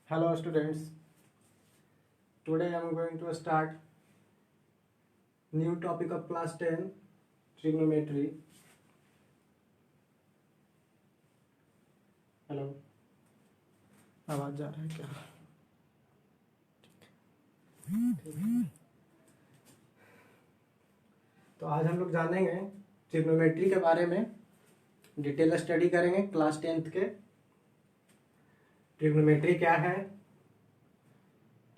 Hello students, today I am going to start new topic of class 10 trigonometry. Hello, आवाज जा रहा है क्या? तो आज हम लोग जानेंगे ट्रिग्नोमेट्री के बारे में, डिटेल स्टडी करेंगे क्लास 10th के। ट्रिग्नोमेट्री क्या है,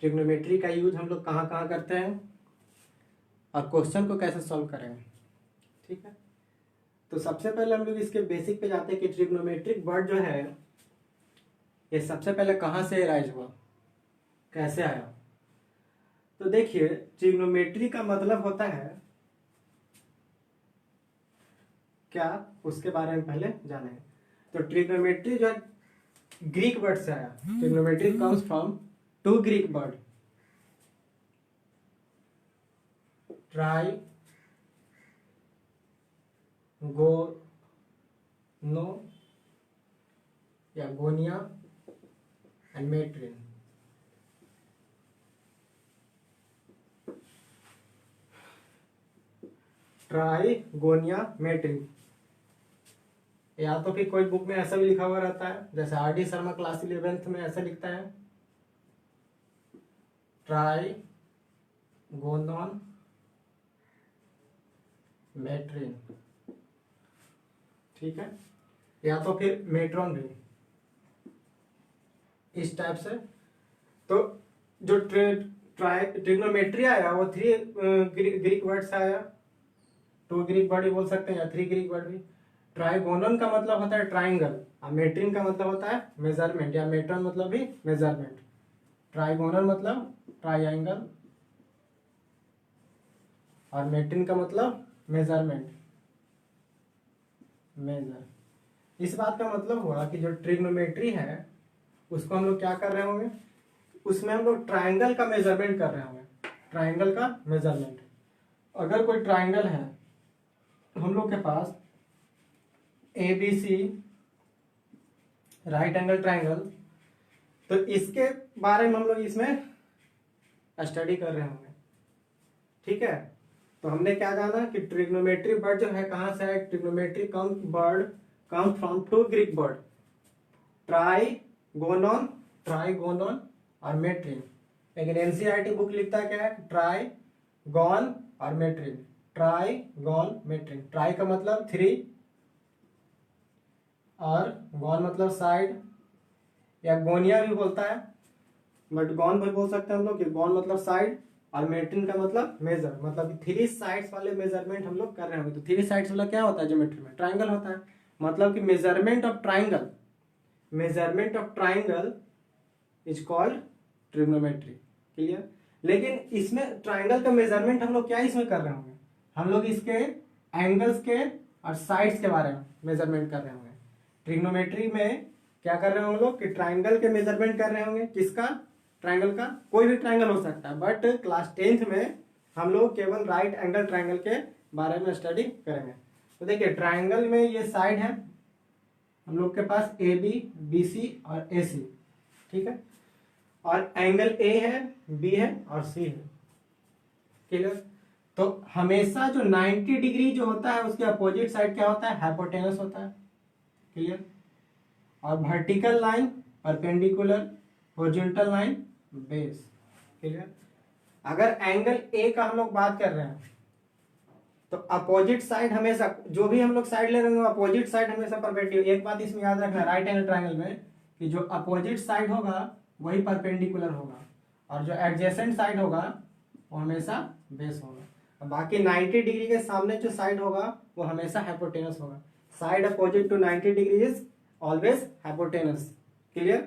ट्रिग्नोमेट्री का यूज हम लोग कहाँ कहाँ करते हैं और क्वेश्चन को कैसे सॉल्व करेंगे। ठीक है, तो सबसे पहले हम लोग इसके बेसिक पे जाते हैं कि ट्रिग्नोमेट्रिक वर्ड जो है ये सबसे पहले कहाँ से अराइज हुआ, कैसे आया। तो देखिए, ट्रिग्नोमेट्री का मतलब होता है क्या, उसके बारे में पहले जाने। तो ट्रिग्नोमेट्री जो है ग्रीक वर्ड से आया। Trigonometry comes from two Greek word, ट्राई गोनो या गोनिया एंड मेट्रिन। ट्राई गोनिया मेट्रिन, या तो फिर कोई बुक में ऐसा भी लिखा हुआ रहता है, जैसे आर.डी. शर्मा क्लास 11th में ऐसा लिखता है, ट्राई गोनॉन मेट्रिन। ठीक है, या तो फिर मेट्रॉन भी, इस टाइप से। तो जो ट्रिग्नोमेट्री आया वो 3 ग्रीक वर्ड से आया, 2 ग्रीक वर्ड भी बोल सकते हैं या 3 ग्रीक वर्ड भी। ट्राइगोनल का मतलब होता है ट्राइंगल, और मेट्रिन का मतलब होता है मेजरमेंट, या मेट्रॉन मतलब भी मेजरमेंट। ट्राइगोनल मतलब ट्राइंगल और मेट्रिन का मतलब मेजरमेंट, मेजर। इस बात का मतलब हुआ कि जो ट्रिग्नोमेट्री है उसको हम लोग क्या कर रहे होंगे, उसमें हम लोग ट्राइंगल का मेजरमेंट कर रहे होंगे, ट्राइंगल का मेजरमेंट। अगर कोई ट्राइंगल है हम लोग के पास ABC राइट एंगल ट्राइंगल, तो इसके बारे में हम लोग इसमें स्टडी कर रहे होंगे। ठीक है, तो हमने क्या जाना कि ट्रिग्नोमेट्री वर्ड जो है कहां से है। Trigonometry word come from 2 Greek word, trigonon और मेट्रिन। लेकिन एनसीईआरटी बुक लिखता है क्या है, ट्राइगॉन और मेट्रिन, ट्राइगॉन मेट्रिन। ट्राई का मतलब 3 और गॉन मतलब साइड, या गोनिया भी बोलता है, बट गॉन भी बोल सकते हैं हम लोग कि गॉन मतलब साइड, और मेट्रिन का मतलब मेजर, मतलब 3 साइड्स वाले मेजरमेंट हम लोग कर रहे होंगे। तो 3 साइड्स वाला क्या होता है ज्योमेट्री में, ट्राइंगल होता है। मतलब कि measurement of triangle is called trigonometry. Clear. लेकिन इसमें ट्राइंगल का मेजरमेंट हम लोग क्या इसमें कर रहे होंगे, हम लोग इसके एंगल्स के और साइड्स के बारे में मेजरमेंट कर रहे होंगे। ट्रिग्नोमेट्री में क्या कर रहे होंगे लोग कि ट्राइंगल के मेजरमेंट कर रहे होंगे। किसका, ट्राइंगल का। कोई भी ट्राइंगल हो सकता है, बट क्लास 10th में हम लोग केवल राइट एंगल ट्राइंगल के बारे में स्टडी करेंगे। तो देखिए, ट्राइंगल में ये साइड है हम लोग के पास AB, BC और AC। ठीक है, और एंगल A है, B है और C है। क्लियर। तो हमेशा जो 90 डिग्री जो होता है उसके अपोजिट साइड क्या होता है, हाइपोटेनस होता है। क्लियर। और vertical line perpendicular, horizontal line base. Clear. अगर एंगल A का हम लोग बात कर रहे हैं तो अपोजिट साइड हमेशा, जो भी हम लोग साइड ले रहे हैं अपोजिट साइड हमेशा परपेंडिकुलर। एक बात इसमें याद रखना राइट एंगल ट्रायंगल में, कि जो अपोजिट साइड होगा वही परपेंडिकुलर होगा, और जो एडजेसेंट साइड होगा वो हमेशा बेस होगा। बाकी 90 डिग्री के सामने जो साइड होगा वो हमेशा हाइपोटेनस होगा। Side opposite to 90 degree is always hypotenuse. Clear.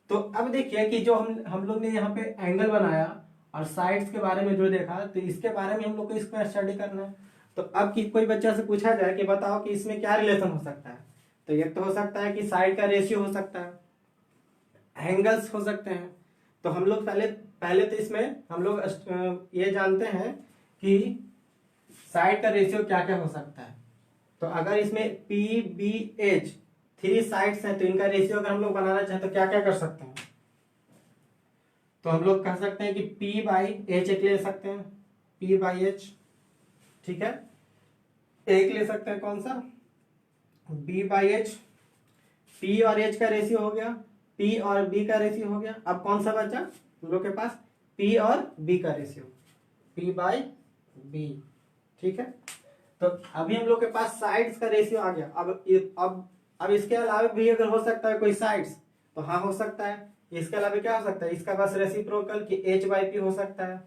तो अब देखिए कि जो हम लोग ने यहाँ पे एंगल बनाया और साइड्स के बारे में जो देखा, तो इसके बारे में हम लोग को इसको स्टडी करना है। तो अब कि कोई बच्चा से पूछा जाए कि बताओ कि इसमें क्या रिलेशन हो सकता है, तो ये तो हो सकता है कि साइड का रेशियो हो सकता है, एंगल्स हो सकते हैं। तो हम लोग पहले तो इसमें हम लोग ये जानते हैं कि साइड का रेशियो क्या क्या हो सकता है। तो अगर इसमें PBH 3 साइड्स हैं, तो इनका रेशियो अगर हम लोग बनाना चाहें तो क्या क्या कर सकते हैं? तो हम लोग कह सकते हैं कि P बाई एच एक ले सकते हैं, P बाई एच, ठीक है। एक ले सकते हैं कौन सा? B by H. P और H का रेशियो हो गया, P और B का रेशियो हो गया। अब कौन सा बचा हम लोग के पास? P और B का रेशियो, P बाई B, ठीक है। तो अभी हम लोग के पास साइड्स का रेशियो आ गया। अब इसके अलावा भी अगर हो सकता है कोई साइड्स, तो हाँ हो सकता है। इसके अलावा क्या हो सकता है? इसका बस रेसिप्रोकल कि H बाई पी हो सकता है,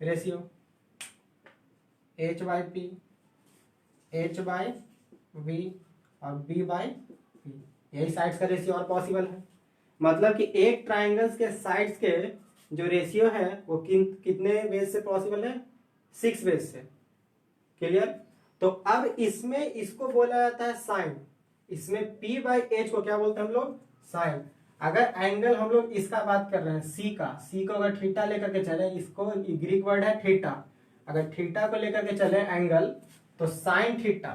ratio H by P, H by V और B बाई P, यही साइड्स का रेशियो और पॉसिबल है। मतलब कि एक ट्राइंगल्स के साइड्स के जो रेशियो है वो कितने बेस से पॉसिबल है? 6 बेस से। क्लियर? तो अब इसमें इसको बोला जाता है साइन। इसमें P बाई एच को क्या बोलते हैं हम लोग? साइन। अगर एंगल हम लोग इसका बात कर रहे हैं सी का, सी को अगर थीटा लेकर के चले, इसको ग्रीक वर्ड है थीटा, अगर थीटा को लेकर के चले एंगल, तो साइन थीटा,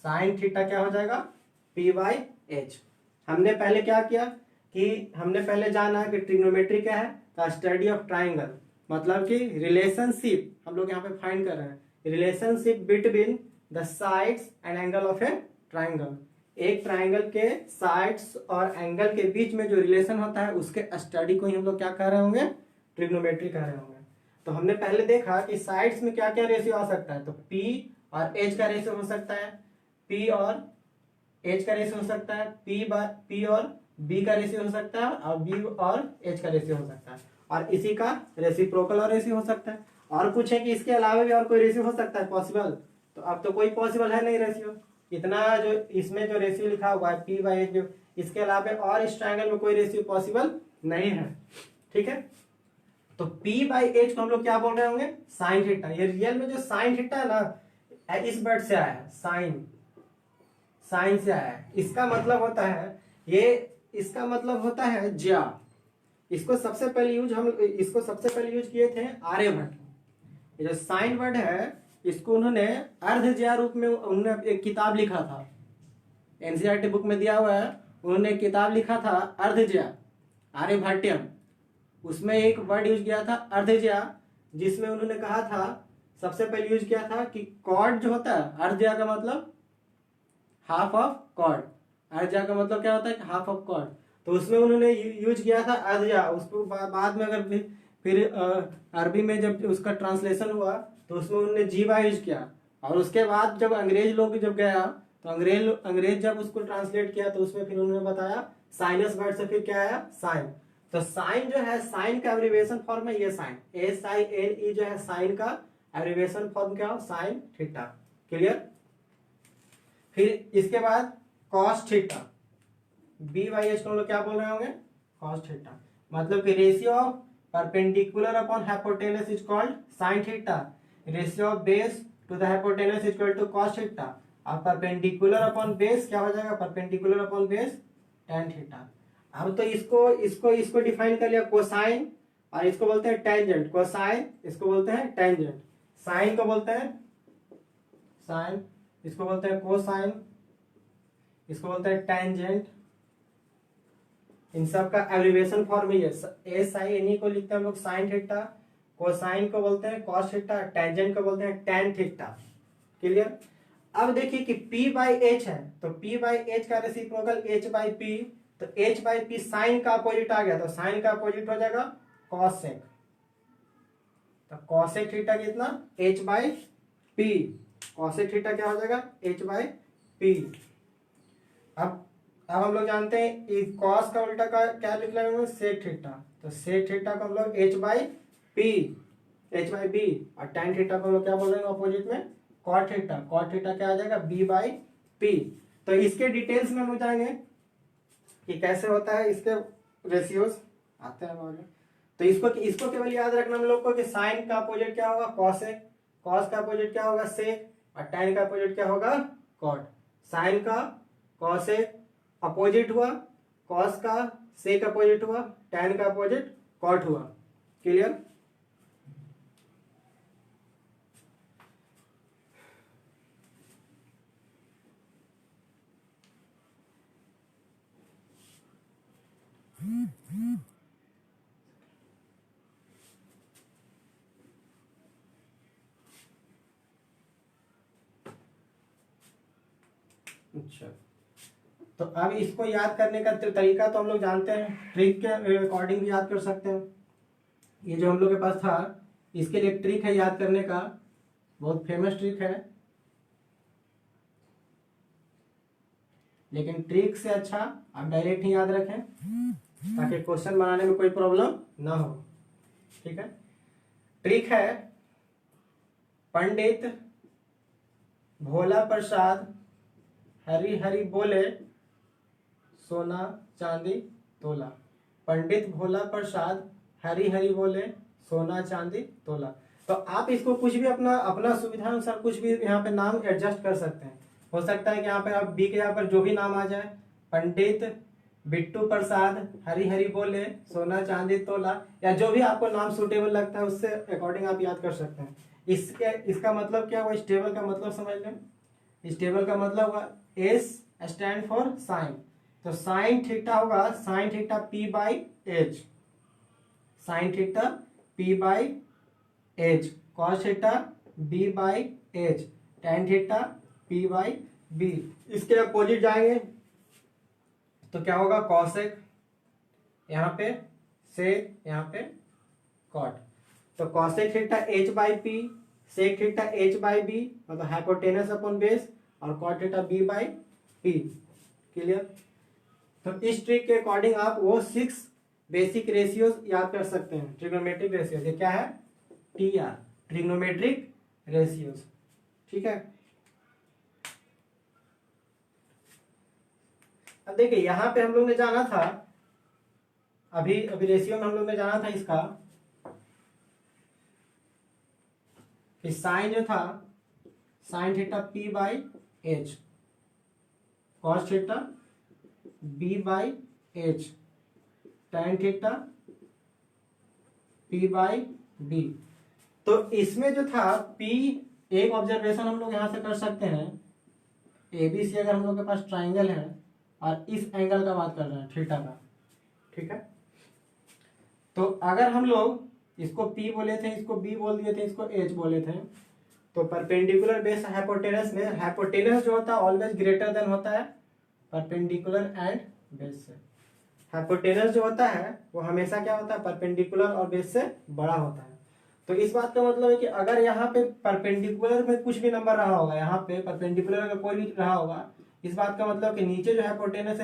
साइन थीटा क्या हो जाएगा? P by H. हमने पहले क्या किया कि हमने पहले जाना है कि ट्रिग्नोमेट्री क्या है? द स्टडी ऑफ ट्राइंगल, मतलब कि रिलेशनशिप हम लोग यहाँ पे फाइंड कर रहे हैं, relationship between the sides and angle of a triangle. एक ट्राइंगल के साइड्स और एंगल के बीच में जो रिलेशन होता है उसके स्टडी को ही हम लोग क्या कह रहे होंगे? ट्रिग्नोमेट्री कह रहे होंगे। तो हमने पहले देखा कि साइड्स में क्या क्या रेशियो आ सकता है, तो P और H का रेशियो हो सकता है, P और H का रेशियो हो सकता है, P और B का रेशियो हो सकता है, और B और H का रेशियो हो सकता है, और इसी का रेसिप्रोकल और रेशियो हो सकता है। और पूछे कि इसके अलावा भी और कोई रेशियो हो सकता है पॉसिबल? तो अब तो कोई पॉसिबल है नहीं रेशियो। इतना जो इसमें जो रेशियो लिखा हुआ है P बाई एच, जो इसके अलावा और इस ट्रायंगल में कोई रेशियो पॉसिबल नहीं है, ठीक है। तो P बाई एच को हम लोग क्या बोल रहे होंगे? Sine theta. ये रियल में जो साइन थीटा है ना, इस वर्ड से आया है, साइन, साइन से आया है। इसका मतलब होता है ये, इसका मतलब होता है ज्या। इसको सबसे पहले यूज किए थे आर्यभट्ट। ये जो साइन वर्ड है इसको उन्होंने अर्ध ज्या रूप में उन्होंने एक किताब लिखा था, एनसीईआरटी बुक में दिया हुआ है। उन्होंने एक किताब लिखा था अर्ध ज्या, आर्यभट्टियम। उसमें एक वर्ड यूज किया था अर्धज्या, जिसमें उन्होंने कहा था, सबसे पहले यूज किया था कि कॉर्ड जो होता है, अर्धज्या का मतलब हाफ ऑफ कॉर्ड, अर्धज्या का मतलब क्या होता है? Half of chord. तो उसमें उन्होंने यूज किया था अर्धज्या। उसको बाद में अगर फिर अरबी में जब उसका ट्रांसलेशन हुआ तो उसमें उन्होंने जीवा यूज किया। और उसके बाद जब अंग्रेज लोग जब गया तो अंग्रेज जब उसको ट्रांसलेट किया तो उसमें फिर उन्होंने बताया साइनस वर्ड से फिर क्या आया? साइन। तो साइन जो है, साइन का एब्रिविएशन फॉर्म है ये साइन, SINE जो है साइन का एब्रिविएशन फॉर्म क्या हो? Sine theta. क्लियर? फिर इसके बाद cos theta, B by H को हम लोग क्या बोल रहे होंगे? Cos theta. मतलब कि ratio of perpendicular upon hypotenuse is called sine theta, ratio of base to the hypotenuse is equal to cos theta, और परपेंडिकुलर अपॉन बेस क्या हो जाएगा? Perpendicular upon base tan theta. अब तो इसको डिफाइन कर लिया कोसाइन, और इसको बोलते हैं टेंजेंट। कोसाइन इसको बोलते हैं टेंजेंट, साइन को बोलते हैं साइन, इसको बोलते हैं कोसाइन, इसको बोलते हैं टेंजेंट। इन सब का एब्रिविएशन फॉर्म ही है। SINE को लिखते हैं हम लोग साइन थीटा, कोसाइन को बोलते हैं कॉस थीटा, टेंजेंट को बोलते हैं टेन थीटा। क्लियर? अब देखिए कि P बाई एच है, तो P बाई एच का रेसिप्रोकल H बाई पी, तो H बाई पी साइन का अपोजिट आ गया, तो साइन का अपोजिट हो जाएगा कॉसेक। तो कॉसेक थीटा कितना? H by P. Cosec theta क्या हो जाएगा? H by P. अब हम लोग जानते हैं कॉस का उल्टा का क्या लिख लेंगे? Sec theta. तो सेक थीटा को हम लोग H by P, H by B, और टेन थीटा को हम लोग क्या बोल रहे हैं अपोजिट में? Cot theta. कॉट थीटा क्या आ जाएगा? B by P. तो इसके डिटेल्स में हम जाएंगे कि कैसे होता है, इसके रेशियोज आते हैं आगे। तो इसको केवल याद रखना हम लोग को कि साइन का अपोजिट क्या होगा? कॉसेक, कॉस का अपोजिट क्या होगा? सेक, और टेन का अपोजिट क्या होगा? कॉट। साइन का कॉसेक अपोजिट हुआ, कॉस का सेक अपोजिट हुआ, टेन का अपोजिट कॉट हुआ। क्लियर? अच्छा, तो अब इसको याद करने का तरीका तो हम लोग जानते हैं, ट्रिक के अकॉर्डिंग भी याद कर सकते हैं। ये जो हम लोग के पास था, इसके लिए ट्रिक है याद करने का, बहुत फेमस ट्रिक है, लेकिन ट्रिक से अच्छा आप डायरेक्ट ही याद रखें ताकि क्वेश्चन बनाने में कोई प्रॉब्लम ना हो। ठीक है, ट्रिक है पंडित भोला प्रसाद हरी हरी बोले सोना चांदी तोला। पंडित भोला प्रसाद हरी हरी बोले सोना चांदी तोला। तो आप इसको कुछ भी अपना अपना सुविधा अनुसार कुछ भी यहाँ पे नाम एडजस्ट कर सकते हैं। हो सकता है कि यहाँ पे आप बी के यहाँ पर जो भी नाम आ जाए, पंडित बिट्टू प्रसाद हरी हरी बोले सोना चांदी तोला, या जो भी आपको नाम सुटेबल लगता है उससे अकॉर्डिंग आप याद कर सकते हैं। इसका मतलब क्या हुआ, इस टेबल का मतलब समझ लें। इस टेबल का मतलब हुआ एस स्टैंड फॉर साइन, तो साइन थीटा होगा sine theta P by H, sine theta P by H, cos theta B by H, tan theta P by B. इसके अपोजिट जाएंगे तो क्या होगा, कॉसेक, यहाँ पे सेक, यहाँ पे कॉट। तो cosec theta H by P, sec theta H by B, मतलब हाइपोटेनस अपॉन बेस, और cot theta B by P. Clear. तो इस ट्रिक के अकॉर्डिंग आप वो 6 बेसिक रेशियोज याद कर सकते हैं, ट्रिग्नोमेट्रिक रेशियोज। ये क्या है, टीआर, ट्रिग्नोमेट्रिक रेशियोज। ठीक है, अब देखिए यहां पे हम लोग ने जाना था, अभी अभी रेशियो में हम लोग ने जाना था इसका कि साइन जो था sine theta P by H, cos theta B by H, tan theta P by B. तो इसमें जो था पी, एक ऑब्जर्वेशन हम लोग यहां से कर सकते हैं, एबीसी अगर हम लोग के पास ट्राइंगल है और इस एंगल का बात कर रहे हैं थीटा का, ठीक है, तो अगर हम लोग इसको P बोले थे, इसको B बोल दिए थे, इसको H बोले थे, तो परपेंडिकुलर बेस हाइपोटेनस में हाइपोटेनस जो होता है ऑलवेज ग्रेटर देन होता है परपेंडिकुलर एंड बेस से। हाइपोटेनस जो होता है वो हमेशा क्या होता है, परपेंडिकुलर और बेस से बड़ा होता है। तो इस बात का मतलब है कि अगर यहाँ पे परपेंडिकुलर में कुछ भी नंबर रहा होगा, यहाँ पे परपेंडिकुलर अगर कोई भी रहा होगा, इस बात का मतलब कि नीचे जो हाइपोटेनस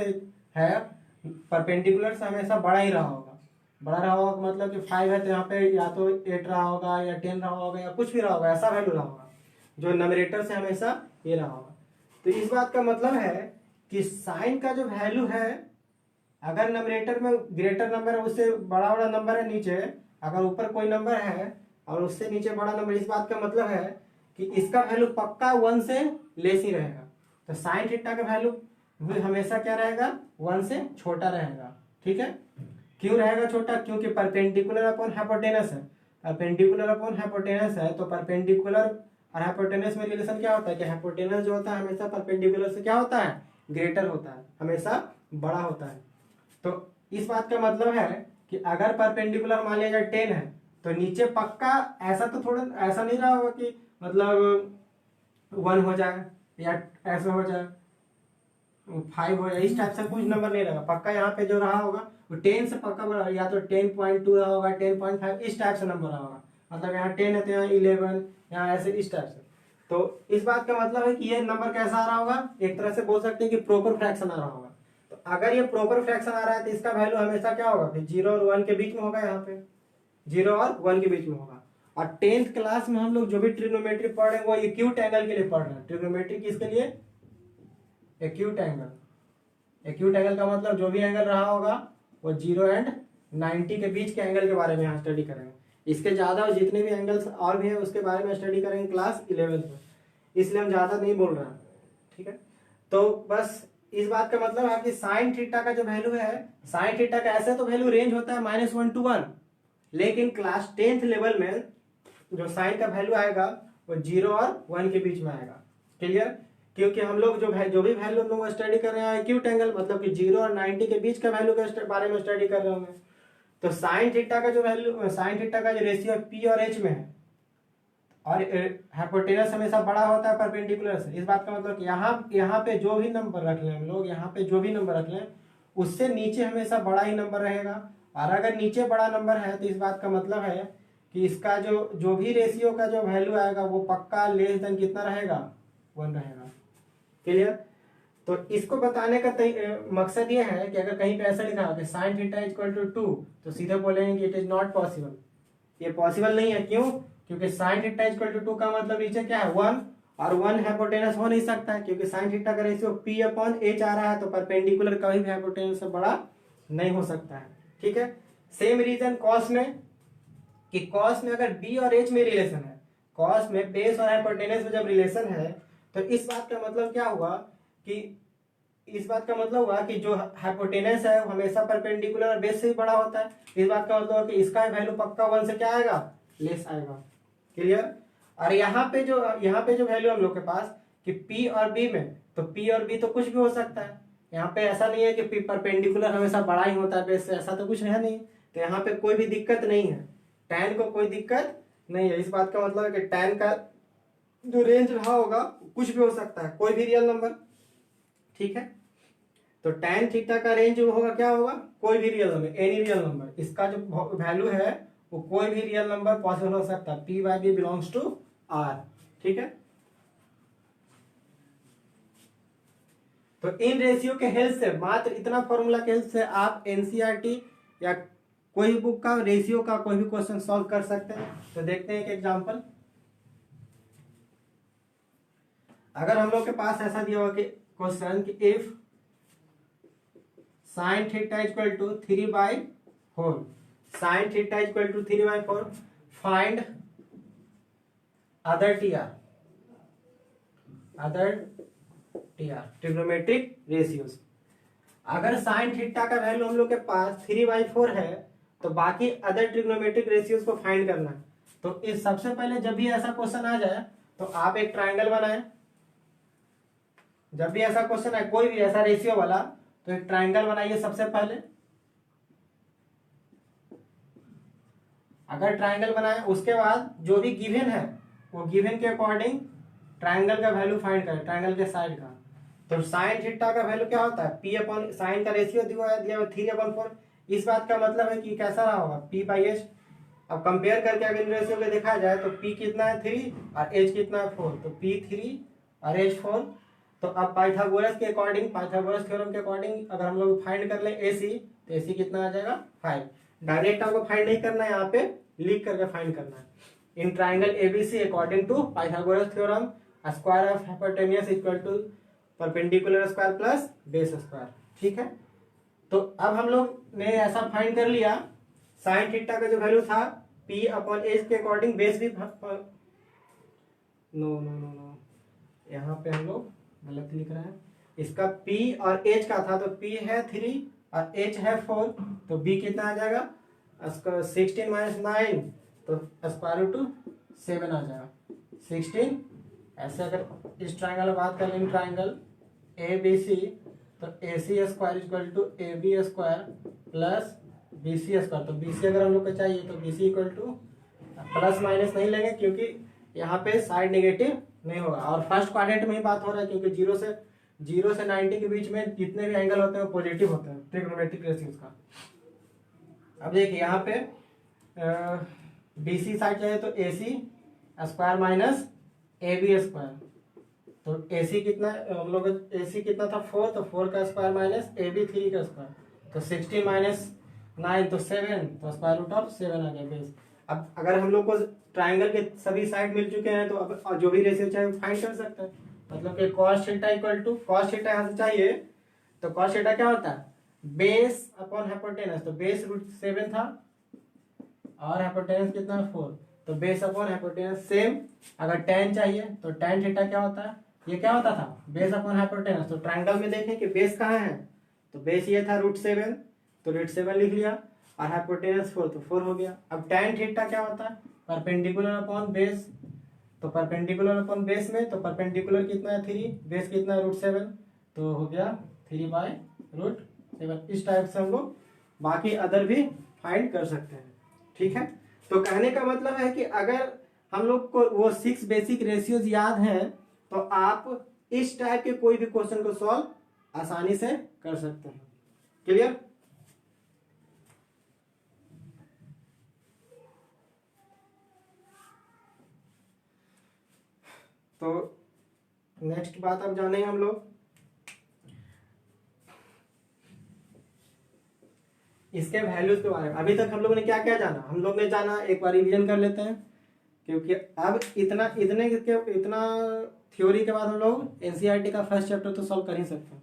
है परपेंडिकुलर से हमेशा बड़ा ही रहा होगा। बड़ा रहा होगा मतलब कि 5 है तो यहाँ पे या तो 8 रहा होगा या 10 रहा होगा या कुछ भी रहा होगा, ऐसा वैल्यू रहा होगा जो नंबरेटर से हमेशा ये रहा होगा। तो इस बात का मतलब है कि साइन का जो वैल्यू है, अगर नंबरेटर में ग्रेटर नंबर है उससे बड़ा बड़ा नंबर है नीचे, अगर ऊपर कोई नंबर है और उससे नीचे बड़ा नंबर, इस बात का मतलब है कि इसका वैल्यू पक्का 1 से लेस ही रहेगा। तो साइन थीटा का वैल्यू हमेशा क्या रहेगा, 1 से छोटा रहेगा। ठीक है, क्यों रहेगा छोटा, क्योंकि परपेंडिकुलर अपॉन हाइपोटेनस है, परपेंडिकुलर अपॉन हाइपोटेनस है, तो परपेंडिकुलर और हाइपोटेनस में रिलेशन क्या होता है कि हाइपोटेनस जो होता है हमेशा परपेंडिकुलर से क्या होता है, ग्रेटर होता है, हमेशा बड़ा होता है। तो इस बात का मतलब है कि अगर परपेंडिकुलर मान लिया जाए 10 है तो नीचे पक्का ऐसा तो थोड़ा ऐसा नहीं रहा होगा कि मतलब 1 हो जाए या ऐसा हो जाए 5 हो जाए, इस टाइप से कुछ नंबर नहीं रहेगा। पक्का यहाँ पे जो रहा होगा वो 10 से पक्का बड़ा, या तो 10.2 रहा होगा, 10.5, इस टाइप से नंबर रहा होगा। मतलब यहाँ 10 है तो यहाँ 11, यहाँ ऐसे इस टाइप से। तो इस बात का मतलब है कि ये नंबर कैसा आ रहा होगा, एक तरह से बोल सकते हैं कि प्रॉपर फ्रैक्शन आ रहा होगा। तो अगर ये प्रॉपर फ्रैक्शन आ रहा है तो इसका वैल्यू हमेशा क्या होगा, 0 और 1 के बीच में होगा, यहाँ पे 0 और 1 के बीच में होगा। और 10th क्लास में हम लोग जो भी ट्रिग्नोमेट्री पढ़ रहे हैं वो एक्यूट एंगल के लिए पढ़ रहे हैं। ट्रिग्नोमेट्री किसके लिए, एक्यूट एंगल। एक्यूट एंगल का मतलब जो भी एंगल रहा होगा वो 0 एंड 90 के बीच के एंगल के बारे में यहाँ स्टडी करेंगे। इसके ज्यादा जितने भी एंगल्स और भी है उसके बारे में स्टडी करेंगे क्लास 11th में, इसलिए हम ज्यादा नहीं बोल रहे हैं। ठीक है, तो बस इस बात का मतलब है कि साइन थीटा का जो वैल्यू है, साइन थीटा का ऐसे तो वैल्यू रेंज होता है -1 to 1, लेकिन क्लास 10th लेवल में जो साइन का वैल्यू आएगा वो 0 और 1 के बीच में आएगा। क्लियर, क्योंकि हम लोग जो भी वैल्यू हम लोग स्टडी कर रहे हैं एक्यूट एंगल, मतलब कि 0 और 90 के बीच का वैल्यू के बारे में स्टडी कर रहे होंगे। तो साइन थीटा का जो वैल्यू, साइन थीटा का जो रेशियो पी और एच में है, और हाइपोटेनस हमेशा बड़ा होता है परपेंडिकुलर से। इस बात का मतलब कि यहाँ पे जो भी नंबर रख लें हम लोग, यहाँ पे जो भी नंबर रख लें उससे नीचे हमेशा बड़ा ही नंबर रहेगा। और अगर नीचे बड़ा नंबर है तो इस बात का मतलब है कि इसका जो भी रेशियो का जो वैल्यू आएगा वो पक्का लेस देन कितना रहेगा, 1 रहेगा। क्लियर? तो इसको बताने का मकसद ये है कि अगर कहीं पे ऐसा लिखा हो कि साइन थीटा इक्वल टू 2, तो सीधे बोलेंगे कि इट इज नॉट पॉसिबल, ये पॉसिबल नहीं है। क्यों? क्योंकि साइन थीटा इक्वल टू 2 का मतलब नीचे क्या है, 1, और 1 हाइपोटेनस हो नहीं सकता है, क्योंकि साइन थीटा का रेशियो पी अपॉन एच आ रहा है, तो परपेंडिकुलर कभी भी हाइपोटेनस से बड़ा नहीं हो सकता है। ठीक है। सेम रीजन कॉस में, कि कॉस में अगर बी और एच में रिलेशन है, कॉस में बेस और हाइपोटेनस में जब रिलेशन है, तो इस बात का मतलब क्या हुआ कि इस बात का मतलब हुआ कि जो हाइपोटेनस है वो हमेशा परपेंडिकुलर और बेस से ही बड़ा होता है। इस बात का मतलब कि इसका वैल्यू पक्का 1 से क्या आएगा, लेस आएगा। क्लियर? और यहाँ पे जो वैल्यू हम लोग के पास कि P और B में, तो P और B तो कुछ भी हो सकता है। यहाँ पे ऐसा नहीं है कि P परपेंडिकुलर हमेशा बड़ा ही होता है बेस से, ऐसा तो कुछ है नहीं। तो यहाँ पे कोई भी दिक्कत नहीं है, tan को कोई दिक्कत नहीं है। इस बात का मतलब है कि tan का जो रेंज रहा होगा कुछ भी हो सकता है, कोई भी रियल नंबर। ठीक है। तो tan थीटा का रेंज होगा, क्या होगा, कोई भी real number, any real number. इसका जो वैल्यू है वो कोई भी रियल नंबर पॉसिबल हो सकता है, P by B belongs to R। ठीक है। तो इन रेशियो के हेल्प से, मात्र इतना फॉर्मूला के हेल्प से आप एनसीईआरटी या कोई बुक का रेशियो का कोई भी क्वेश्चन सॉल्व कर सकते हैं। तो देखते हैं एक एग्जांपल। अगर हम लोग के पास ऐसा दिया हुआ कि क्वेश्चन कि if sine theta equal to 3/4, sine theta equal to 3/4, find other trigonometric ratios. अगर साइन थीटा का वैल्यू हम लोग के पास 3/4 है, तो बाकी अदर ट्रिग्नोमेट्रिक रेशियोज को फाइंड करना है। तो इस सबसे पहले जब भी ऐसा क्वेश्चन आ जाए तो आप एक ट्राइंगल बनाएं। जब भी ऐसा क्वेश्चन है कोई भी ऐसा रेशियो वाला, तो एक ट्राइंगल बनाइए सबसे पहले। अगर ट्राइंगल बनाए उसके बाद जो भी गिवन है वो गिवन के अकॉर्डिंग ट्राइंगल का वैल्यू फाइंड करें, ट्राइंगल के साइड का। तो साइन थीटा का वैल्यू क्या होता है, पी अपॉन साइन का रेशियो दिया 3/4। इस बात का मतलब है कि कैसा रहा होगा, पी बाई एच। अब कंपेयर करके अगर इन रेशियो को देखा जाए तो पी कितना है 3 और एच कितना है 4, तो पी 3 और एच 4। तो अब पाइथागोरस के अकॉर्डिंग, पाइथागोरस थ्योरम के अकॉर्डिंग अगर हम लोग फाइंड कर ले एसी, तो एसी कितना आ जाएगा 5। डायरेक्ट आपको फाइंड नहीं करना है, यहाँ पे लिख करके फाइंड करना है। In triangle ABC according to Pythagoras theorem, square of hypotenuse equal to perpendicular square plus base square. ठीक है। तो अब हम लोग ने ऐसा फाइंड कर लिया, साइन थीटा का जो वैल्यू था पी अपॉन एच के अकॉर्डिंग बेस भी नो नो नो नो, यहाँ पे हम लोग गलत लिख रहे हैं। इसका P और H का था, तो P है 3 और H है 4, तो B कितना आ जाएगा, 16 माइनस 9, तो स्क्वायर रूट 7 आ जाएगा 16। ऐसे अगर इस ट्राइंगल में बात करें, in triangle A B C, तो A C square equal to A B square plus B C square. तो बी सी अगर हम लोग को चाहिए तो B C equal to, plus minus नहीं लेंगे क्योंकि यहाँ पे साइड नेगेटिव नहीं होगा, और फर्स्ट क्वाड्रेंट में ही बात हो रहा है क्योंकि 0 से 90 के बीच में जितने भी एंगल होते हैं वो पॉजिटिव होते हैं ट्रिग्नोमेट्रिक रेशियोज का। अब देखिए यहाँ पे बीसी साइड चाहिए तो AC square minus A B square. तो एसी कितना, हम लोग एसी कितना था 4, तो 4 का स्क्वायर माइनस ए बी 3 का स्क्वायर, तो 16 माइनस 9 तो 7, तो स्क्वायर रूट ऑफ 7 आ गया बेस। अब अगर हम लोग को ट्राइंगल के सभी साइड मिल चुके हैं तो अब जो भी रेशियो चाहे फाइंड कर सकते हैं। मतलब कि cos theta equal to, cos theta यहाँ से चाहिए तो cos थीटा क्या होता है, बेस अपॉन हाइपोटेनस। तो बेस रूट 7 था और हाइपोटेनस कितना 4, तो बेस अपॉन हाइपोटेनस सेम। अगर tan चाहिए तो tan थीटा क्या होता है, ये क्या होता था, बेस अपॉन हाइपोटेनस। तो ट्राइंगल में देखें कि बेस कहाँ है, तो बेस ये था रूट 7, तो रूट 7 लिख लिया, और हाइपोटेनस 4, तो 4 हो गया। अब tan थीटा क्या होता है, परपेंडिकुलर अपॉन बेस, तो परपेंडिकुलर अपन बेस में, तो परपेंडिकुलर कितना है 3, बेस कितना है √7, तो हो गया 3/√7। इस टाइप से हम लोग बाकी अदर भी फाइंड कर सकते हैं। ठीक है, तो कहने का मतलब है कि अगर हम लोग को वो 6 बेसिक रेशियोज याद हैं तो आप इस टाइप के कोई भी क्वेश्चन को सॉल्व आसानी से कर सकते हैं। क्लियर? तो नेक्स्ट बात अब जानेंगे हम लोग इसके वैल्यूज के बारे में। अभी तक हम लोग ने क्या क्या जाना, हम लोग ने जाना, एक बार रिवीजन कर लेते हैं क्योंकि अब इतना थ्योरी के बाद हम लोग एनसीईआरटी का फर्स्ट चैप्टर तो सॉल्व कर ही सकते हैं।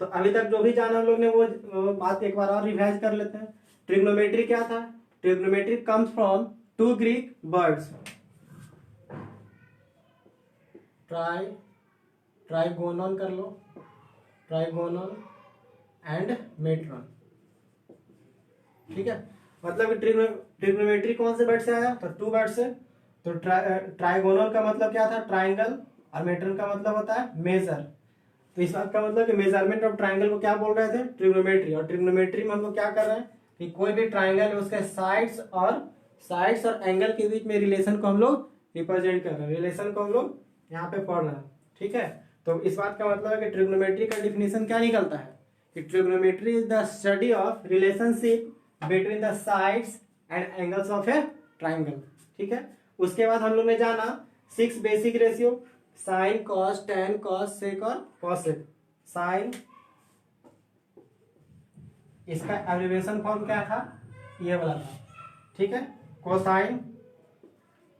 तो अभी तक जो भी जाना हम लोग ने वो बात एक बार और रिवाइज कर लेते हैं। ट्रिग्नोमेट्री क्या था? Trigonometry comes from 2 Greek words, trigonon कर लो, ट्राइगोनॉन एंड मेट्रॉन। ठीक है, मतलब ट्रिग्नोमेट्री कौन से वर्ड से आया? तो 2 वर्ड से। तो ट्राइगोनल का मतलब क्या था? ट्राइंगल, और मेट्रन का मतलब होता है मेजर। तो इस बात का मतलब कि मेजरमेंट ऑफ ट्राइंगल को क्या बोल रहे थे? ट्रिग्नोमेट्री। और ट्रिग्नोमेट्री में हम लोग क्या कर रहे हैं कि कोई भी ट्राइंगल है उसके साइड्स और एंगल के बीच में रिलेशन को हम लोग रिप्रेजेंट कर रहे हैं, रिलेशन को हम लोग यहाँ पे पढ़ रहे हैं। ठीक है, तो इस बात का मतलब है कि ट्रिग्नोमेट्री का डिफिनेशन क्या निकलता है कि trigonometry is the study of relationship between the sides and angles of a triangle. ठीक है, उसके बाद हम लोग ने जाना 6 basic ratio, sine, cos, tan, cos, sec और कॉसेक। साइन, इसका एब्रिविएशन फॉर्म क्या था? ये वाला था। ठीक है, कोसाइन,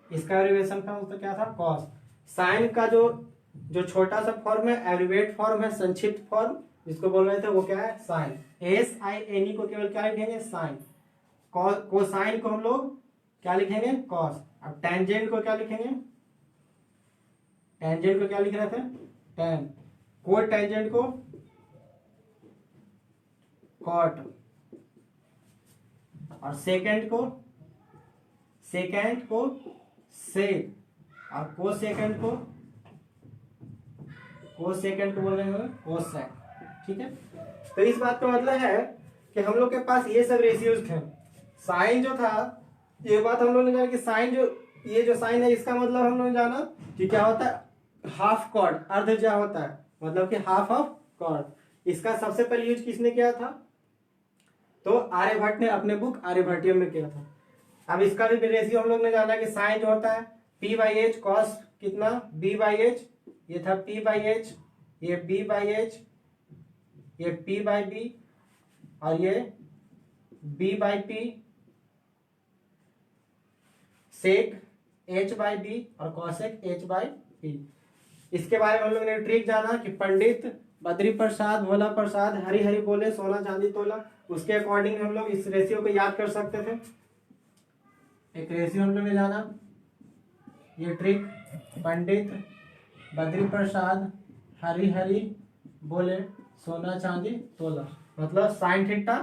इसका एब्रिविएशन फॉर्म तो क्या था? कॉस। साइन का जो छोटा सा फॉर्म है, एब्रिविएट फॉर्म है, संक्षिप्त फॉर्म जिसको बोल रहे थे वो क्या है? साइन। SINE को केवल क्या लिखेंगे? साइन। कोसाइन को हम लोग क्या लिखेंगे? कॉस। अब टेंजेंट को क्या लिखेंगे? टेंजेंट को क्या लिख रहे थे? टेन। को टेंजेंट को कॉट, और सेकेंड को सेक, और को सेकेंड को बोल रहे हैं कोसेक। ठीक है, तो इस बात का मतलब है कि हम लोग के पास ये सब रेशियोज थे। साइन जो था, ये बात हम लोग ने जाना कि साइन ये जो साइन है इसका मतलब हम लोग ने जाना कि क्या होता है? हाफ कॉर्ड, अर्ध ज्या होता है, मतलब कि हाफ ऑफ कॉर्ड। इसका सबसे पहले यूज किसने किया था? तो आर्यभट्ट ने अपने बुक आर्यभट्टियम में किया था। अब इसका भी रेशियो हम लोग ने जाना कि साइन जो होता है P/H, कॉस कितना? B/H, ये था P/H, ये B/H, ये P/B, और ये B/P, सेक H/B, और कॉसेक H/P। इसके बारे में हम लोग ने ट्रिक जाना कि पंडित बद्री प्रसाद, भोला प्रसाद, हरी हरी बोले, सोना चांदी तोला। उसके अकॉर्डिंग हम लोग इस रेशियो को याद कर सकते थे। एक रेशियो हम लोग ने जाना, ये ट्रिक, पंडित बद्री प्रसाद, हरी हरी बोले, सोना चांदी तोला, मतलब sine theta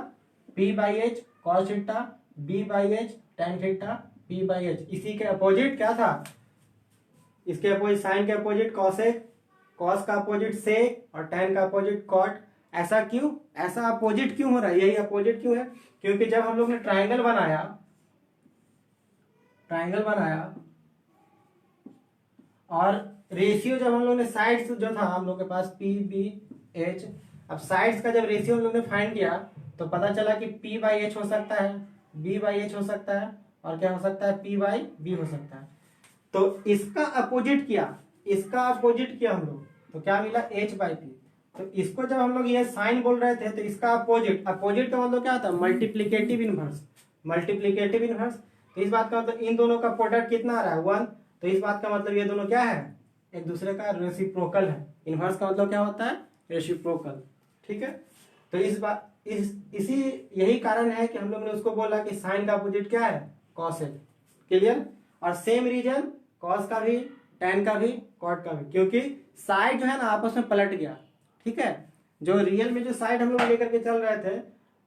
P/H, cos theta B/H, tan theta P/H। इसी के अपोजिट क्या था? इसके अपोजिट साइन के अपोजिट कॉसेक, कॉस का अपोजिट सेक, और टेन का अपोजिट कॉट। ऐसा क्यों? ऐसा अपोजिट क्यों हो रहा है? यही अपोजिट क्यों है? क्योंकि जब हम लोग ने ट्राइंगल बनाया और रेशियो जब हम लोग ने साइड्स जो था हम लोग के पास P/B/H, अब साइड्स का जब रेशियो हम लोग ने फाइंड किया तो पता चला कि P/H हो सकता है, B/H हो सकता है, और क्या हो सकता है? P/B हो सकता है। तो इसका अपोजिट किया हम लोग, तो क्या मिला? H/P। तो इसको जब हम लोग ये साइन बोल रहे थे तो इसका अपोजिट का मतलब क्या था? Multiplicative inverse. तो इस बात का मतलब इन दोनों का प्रोडक्ट कितना आ रहा है? 1। तो इस बात का मतलब ये दोनों क्या है? एक दूसरे का रेसिप्रोकल है। इनवर्स का मतलब क्या होता है? रेसिप्रोकल। ठीक है, तो यही कारण है कि हम लोग ने उसको बोला कि साइन का अपोजिट क्या है? कॉसेक। क्लियर? और सेम रीजन कॉस का भी, टेन का भी, कॉट का भी, क्योंकि साइड जो है ना आपस में पलट गया। ठीक है, जो रियल में जो साइड हम लोग लेकर के चल रहे थे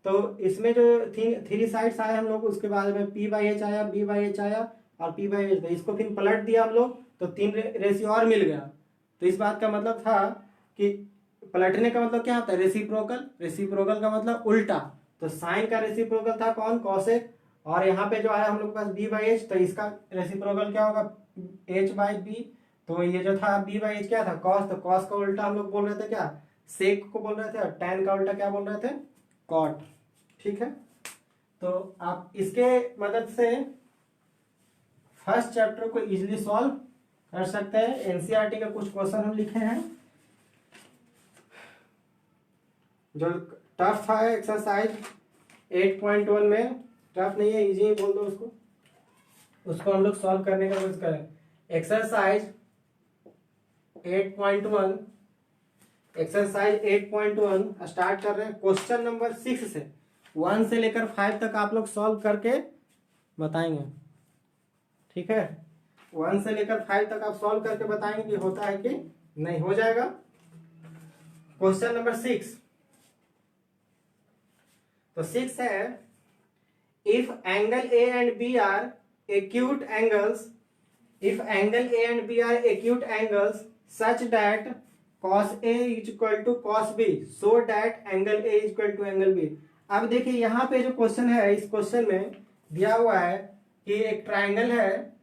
तो इसमें जो 3 साइड्स आए हम लोग, उसके बाद में P/H आया, B/H आया और P/H, इसको फिर पलट दिया हम लोग तो 3 रेशियो और मिल गया। तो इस बात का मतलब था कि पलटने का मतलब क्या होता है, रेसिप्रोकल। रेसिप्रोकल का मतलब उल्टा। तो साइन का रेसिप्रोकल था कौन, कॉसेक। और यहाँ पे जो है हम लोग के पास बी बाई एच, तो इसका रेसिप्रोकल क्या होगा, एच बाई बी। तो ये जो था बी बाई एच क्या था, कॉस। तो कॉस का उल्टा हम लोग बोल रहे थे क्या, सेक को बोल रहे थे, और टैन का उल्टा क्या बोल रहे थे, कॉट। ठीक है, तो आप इसके मदद से फर्स्ट चैप्टर को इजीली सॉल्व कर सकते हैं। एनसीईआरटी का कुछ क्वेश्चन हम लिखे हैं जो टफ था, एक्सरसाइज 8.1 में। टफ नहीं है, इजी बोल दो उसको हम लोग सॉल्व करने का कोशिश करें। एक्सरसाइज 8.1, एक्सरसाइज 8.1 स्टार्ट कर रहे हैं। क्वेश्चन नंबर 6 से 1 से लेकर 5 तक आप लोग सॉल्व करके बताएंगे। ठीक है, 1 से लेकर 5 तक आप सॉल्व करके बताएंगे कि होता है कि नहीं। हो जाएगा। क्वेश्चन नंबर 6, तो 6 है, if angle A and B are acute angles, if angle A and B are acute angles such that cos A is equal to cos B, so that angle A is equal to angle B। अब देखिए यहाँ पे जो question है, इस question में दिया हुआ है कि एक ट्राइंगल है।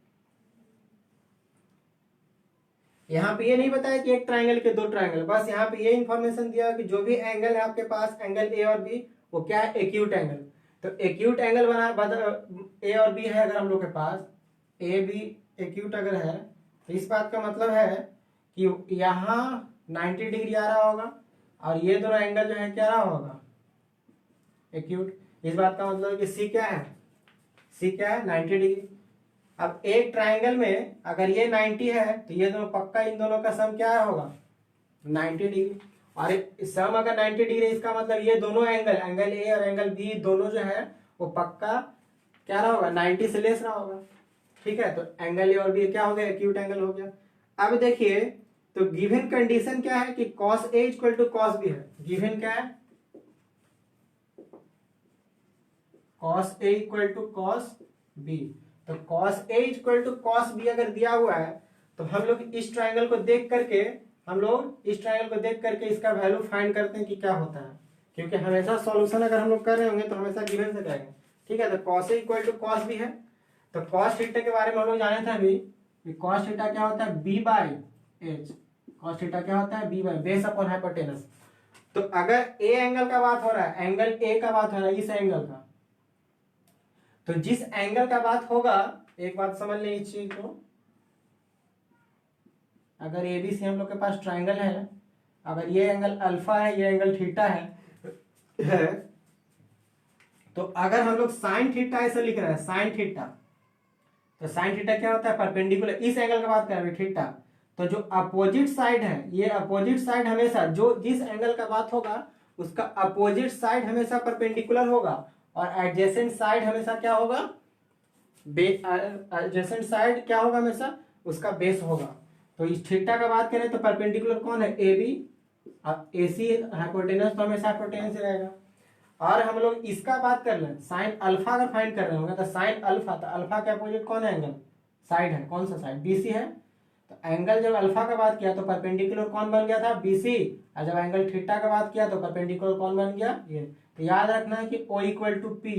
यहाँ पे ये नहीं बताया कि एक ट्राइंगल के दो ट्राइंगल, बस यहाँ पे ये इंफॉर्मेशन दिया कि जो भी एंगल है आपके पास, एंगल ए और बी, वो क्या है, एक्यूट एंगल। तो एक्यूट एंगल बना ए और बी है अगर हम लोग के पास, ए बी एक्यूट अगर है, तो इस बात का मतलब है कि यहाँ 90 डिग्री आ रहा होगा और ये दोनों एंगल जो है क्या रहा होगा, एक्यूट। इस बात का मतलब कि सी क्या है, सी क्या है, 90 डिग्री। अब एक ट्राइंगल में अगर ये 90 है तो ये दोनों पक्का, इन दोनों का सम क्या होगा, 90 डिग्री। और सम अगर 90 डिग्री, इसका मतलब ये दोनों एंगल, एंगल ए और एंगल बी, दोनों जो है वो पक्का क्या रहा होगा, 90 से लेस रहा होगा। ठीक है, तो एंगल ए और बी क्या हो गया, एक्यूट एंगल हो गया। अब देखिए, तो गिवन कंडीशन क्या है कि cos A equal to cos B है। गिवन क्या है, cos A equal to cos B। तो cos A equal to cos B अगर दिया हुआ है तो हम लोग इस ट्राइंगल को देख करके इसका वैल्यू फाइंड करते हैं कि क्या होता है, क्योंकि हमेशा सॉल्यूशन अगर हम लोग कर रहे होंगे तो हमेशा गिवन से करेंगे। ठीक है, तो cos A equal to cos B है। तो cos थीटा के बारे में हम लोग जाने थे अभी कि cos थीटा क्या होता है, b by H. cos theta क्या होता है, b by base upon hypotenuse. तो अगर a एंगल का बात हो रहा है, एंगल a का बात हो रहा है, इस एंगल का, तो जिस एंगल का बात होगा, एक बात समझ लें इस चीज को, अगर ABC हम लोग के पास ट्राइंगल है, अगर ये एंगल अल्फा है, ये एंगल थीटा है, तो अगर हम लोग साइन थीटा ऐसे लिख रहे हैं, साइन थीटा, तो साइन थीटा क्या होता है, परपेंडिकुलर, इस एंगल का बात कर रहे हैं थीटा। तो जो अपोजिट साइड है, ये अपोजिट साइड हमेशा, जो जिस एंगल का बात होगा उसका अपोजिट साइड हमेशा परपेंडिकुलर होगा, और एडजेसेंट साइड हमेशा क्या होगा, एडजेसेंट साइड क्या होगा, हमेशा उसका बेस होगा। तो इस थीटा का बात करें तो परपेंडिकुलर कौन है, ए बी, और AC हाइपोटेनस तो हमेशा हाइपोटेनस ही रहेगा। और हम लोग इसका बात कर लें, साइन अल्फा अगर फाइंड कर रहे होंगे तो साइन अल्फा, तो अल्फा के अपोजिट कौन है, एंगल साइड है, कौन सा साइड, BC है। तो एंगल जब अल्फा का बात किया तो परपेंडिकुलर कौन बन गया था, BC, और जब एंगल थीटा का बात किया तो परपेंडिकुलर कौन बन गया, ये। तो याद रखना है कि O equal to P,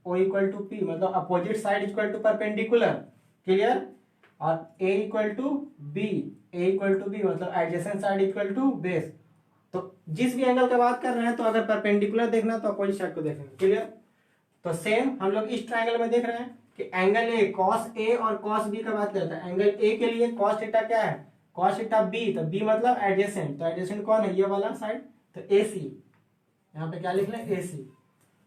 O equal to P मतलब opposite side equal to perpendicular, clear. और A equal to B, A equal to B मतलब adjacent side equal to base. तो जिस भी एंगल का बात कर रहे हैं तो अगर परपेंडिकुलर देखना तो अपोजिट साइड को देखेंगे, क्लियर। तो सेम हम लोग इस ट्रायंगल में देख रहे हैं कि एंगल ए, cos A और cos B का बात करता है। एंगल ए के लिए cos थीटा क्या है, cos थीटा B, तो B मतलब एडजेसेंट, तो एडजेसेंट कौन है, ये वाला साइड, तो AC, यहाँ पे क्या लिख लें, AC।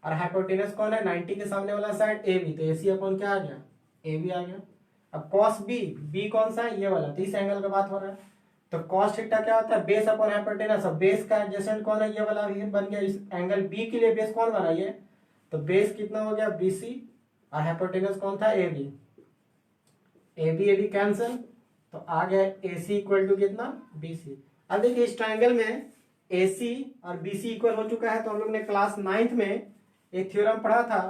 और हाइपोटेनस कौन है, 90 के सामने वाला साइड, AB, तो AC अपॉन क्या आ गया, AB आ गया। अब cos B, B कौन सा है, ये वाला, तो इस एंगल का बात हो रहा है। तो cos थीटा क्या होता है, बेस अपॉन हाइपोटेनस। अब बेस का एडजेसेंट कौन है, ये वाला भी बन गया। इस एंगल B के लिए बेस कौन बना, ये, तो बेस कितना हो गया, BC, और हाइपोटेनस कौन था, AB। AB कैंसिल, तो आ गया AC इक्वल टू कितना, BC। अब देखिए इस ट्राइंगल में AC और BC इक्वल हो चुका है। तो हम लोग ने क्लास 9th में एक थ्योरम पढ़ा था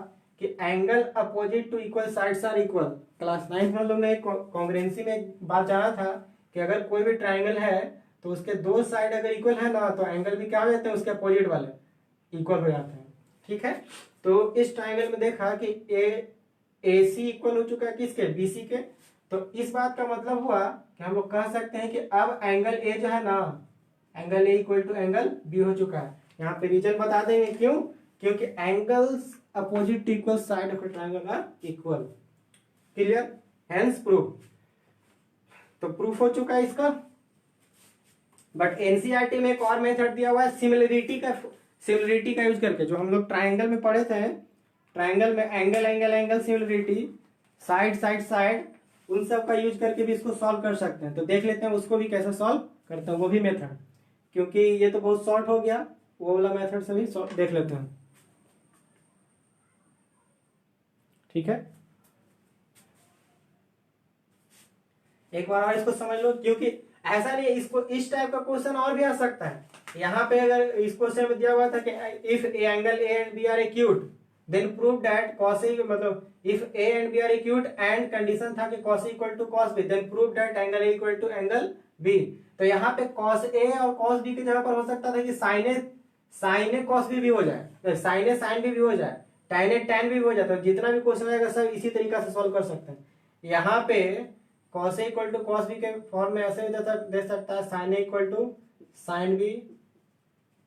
कि angle opposite to equal sides are equal. Class 9 में हम लोग ने कॉन्ग्रुएंसी में एक बात जाना था कि अगर कोई भी ट्राइंगल है तो उसके दो साइड अगर इक्वल है ना तो एंगल भी क्या हो जाते हैं, उसके अपोजिट वाले इक्वल हो जाते हैं। ठीक है, तो इस ट्राइंगल में देखा कि ए सी इक्वल हो चुका है किसके, बी सी के। तो इस बात का मतलब हुआ कि हम लोग कह सकते हैं कि अब एंगल ए जो है ना, angle A equal to angle B हो चुका है। यहाँ पे रीजन बता देंगे क्यों, क्योंकि angles opposite to equal side of triangle are equal. Clear, hence proof. तो प्रूफ हो चुका है इसका। बट एनसीईआरटी में एक और मेथड दिया हुआ है सिमिलरिटी का यूज करके, जो हम लोग ट्राइंगल में पढ़े थे। ट्राइंगल में angle angle angle similarity, side side side, उन सब का यूज करके भी इसको सॉल्व कर सकते हैं। तो देख लेते हैं उसको भी कैसे सॉल्व करते हैं, वो भी मेथड, क्योंकि ये तो बहुत शॉर्ट हो गया, वो वाला मेथड से भी देख लेते हैं। ठीक है, एक बार और इसको समझ लो, क्योंकि ऐसा नहीं, इसको इस टाइप का क्वेश्चन और भी आ सकता है। यहाँ पे अगर इस क्वेश्चन में दिया हुआ था कि if angle A and B are acute then prove that cos A, मतलब if A and B are acute and condition था कि cos A equal to cos B then prove that angle A equal to angle B. तो यहाँ पे cos A और cos B की जगह पर हो सकता था कि साइन ए कॉस बी भी हो जाए, साइन ए साइन बी भी हो जाए, tan ए tan भी हो जाता है। जितना भी क्वेश्चन आएगा सब इसी तरीका से सॉल्व कर सकते हैं। यहाँ पे cos a equal to cos b के फॉर्म में ऐसे दे सकता है sin a equal to sin b,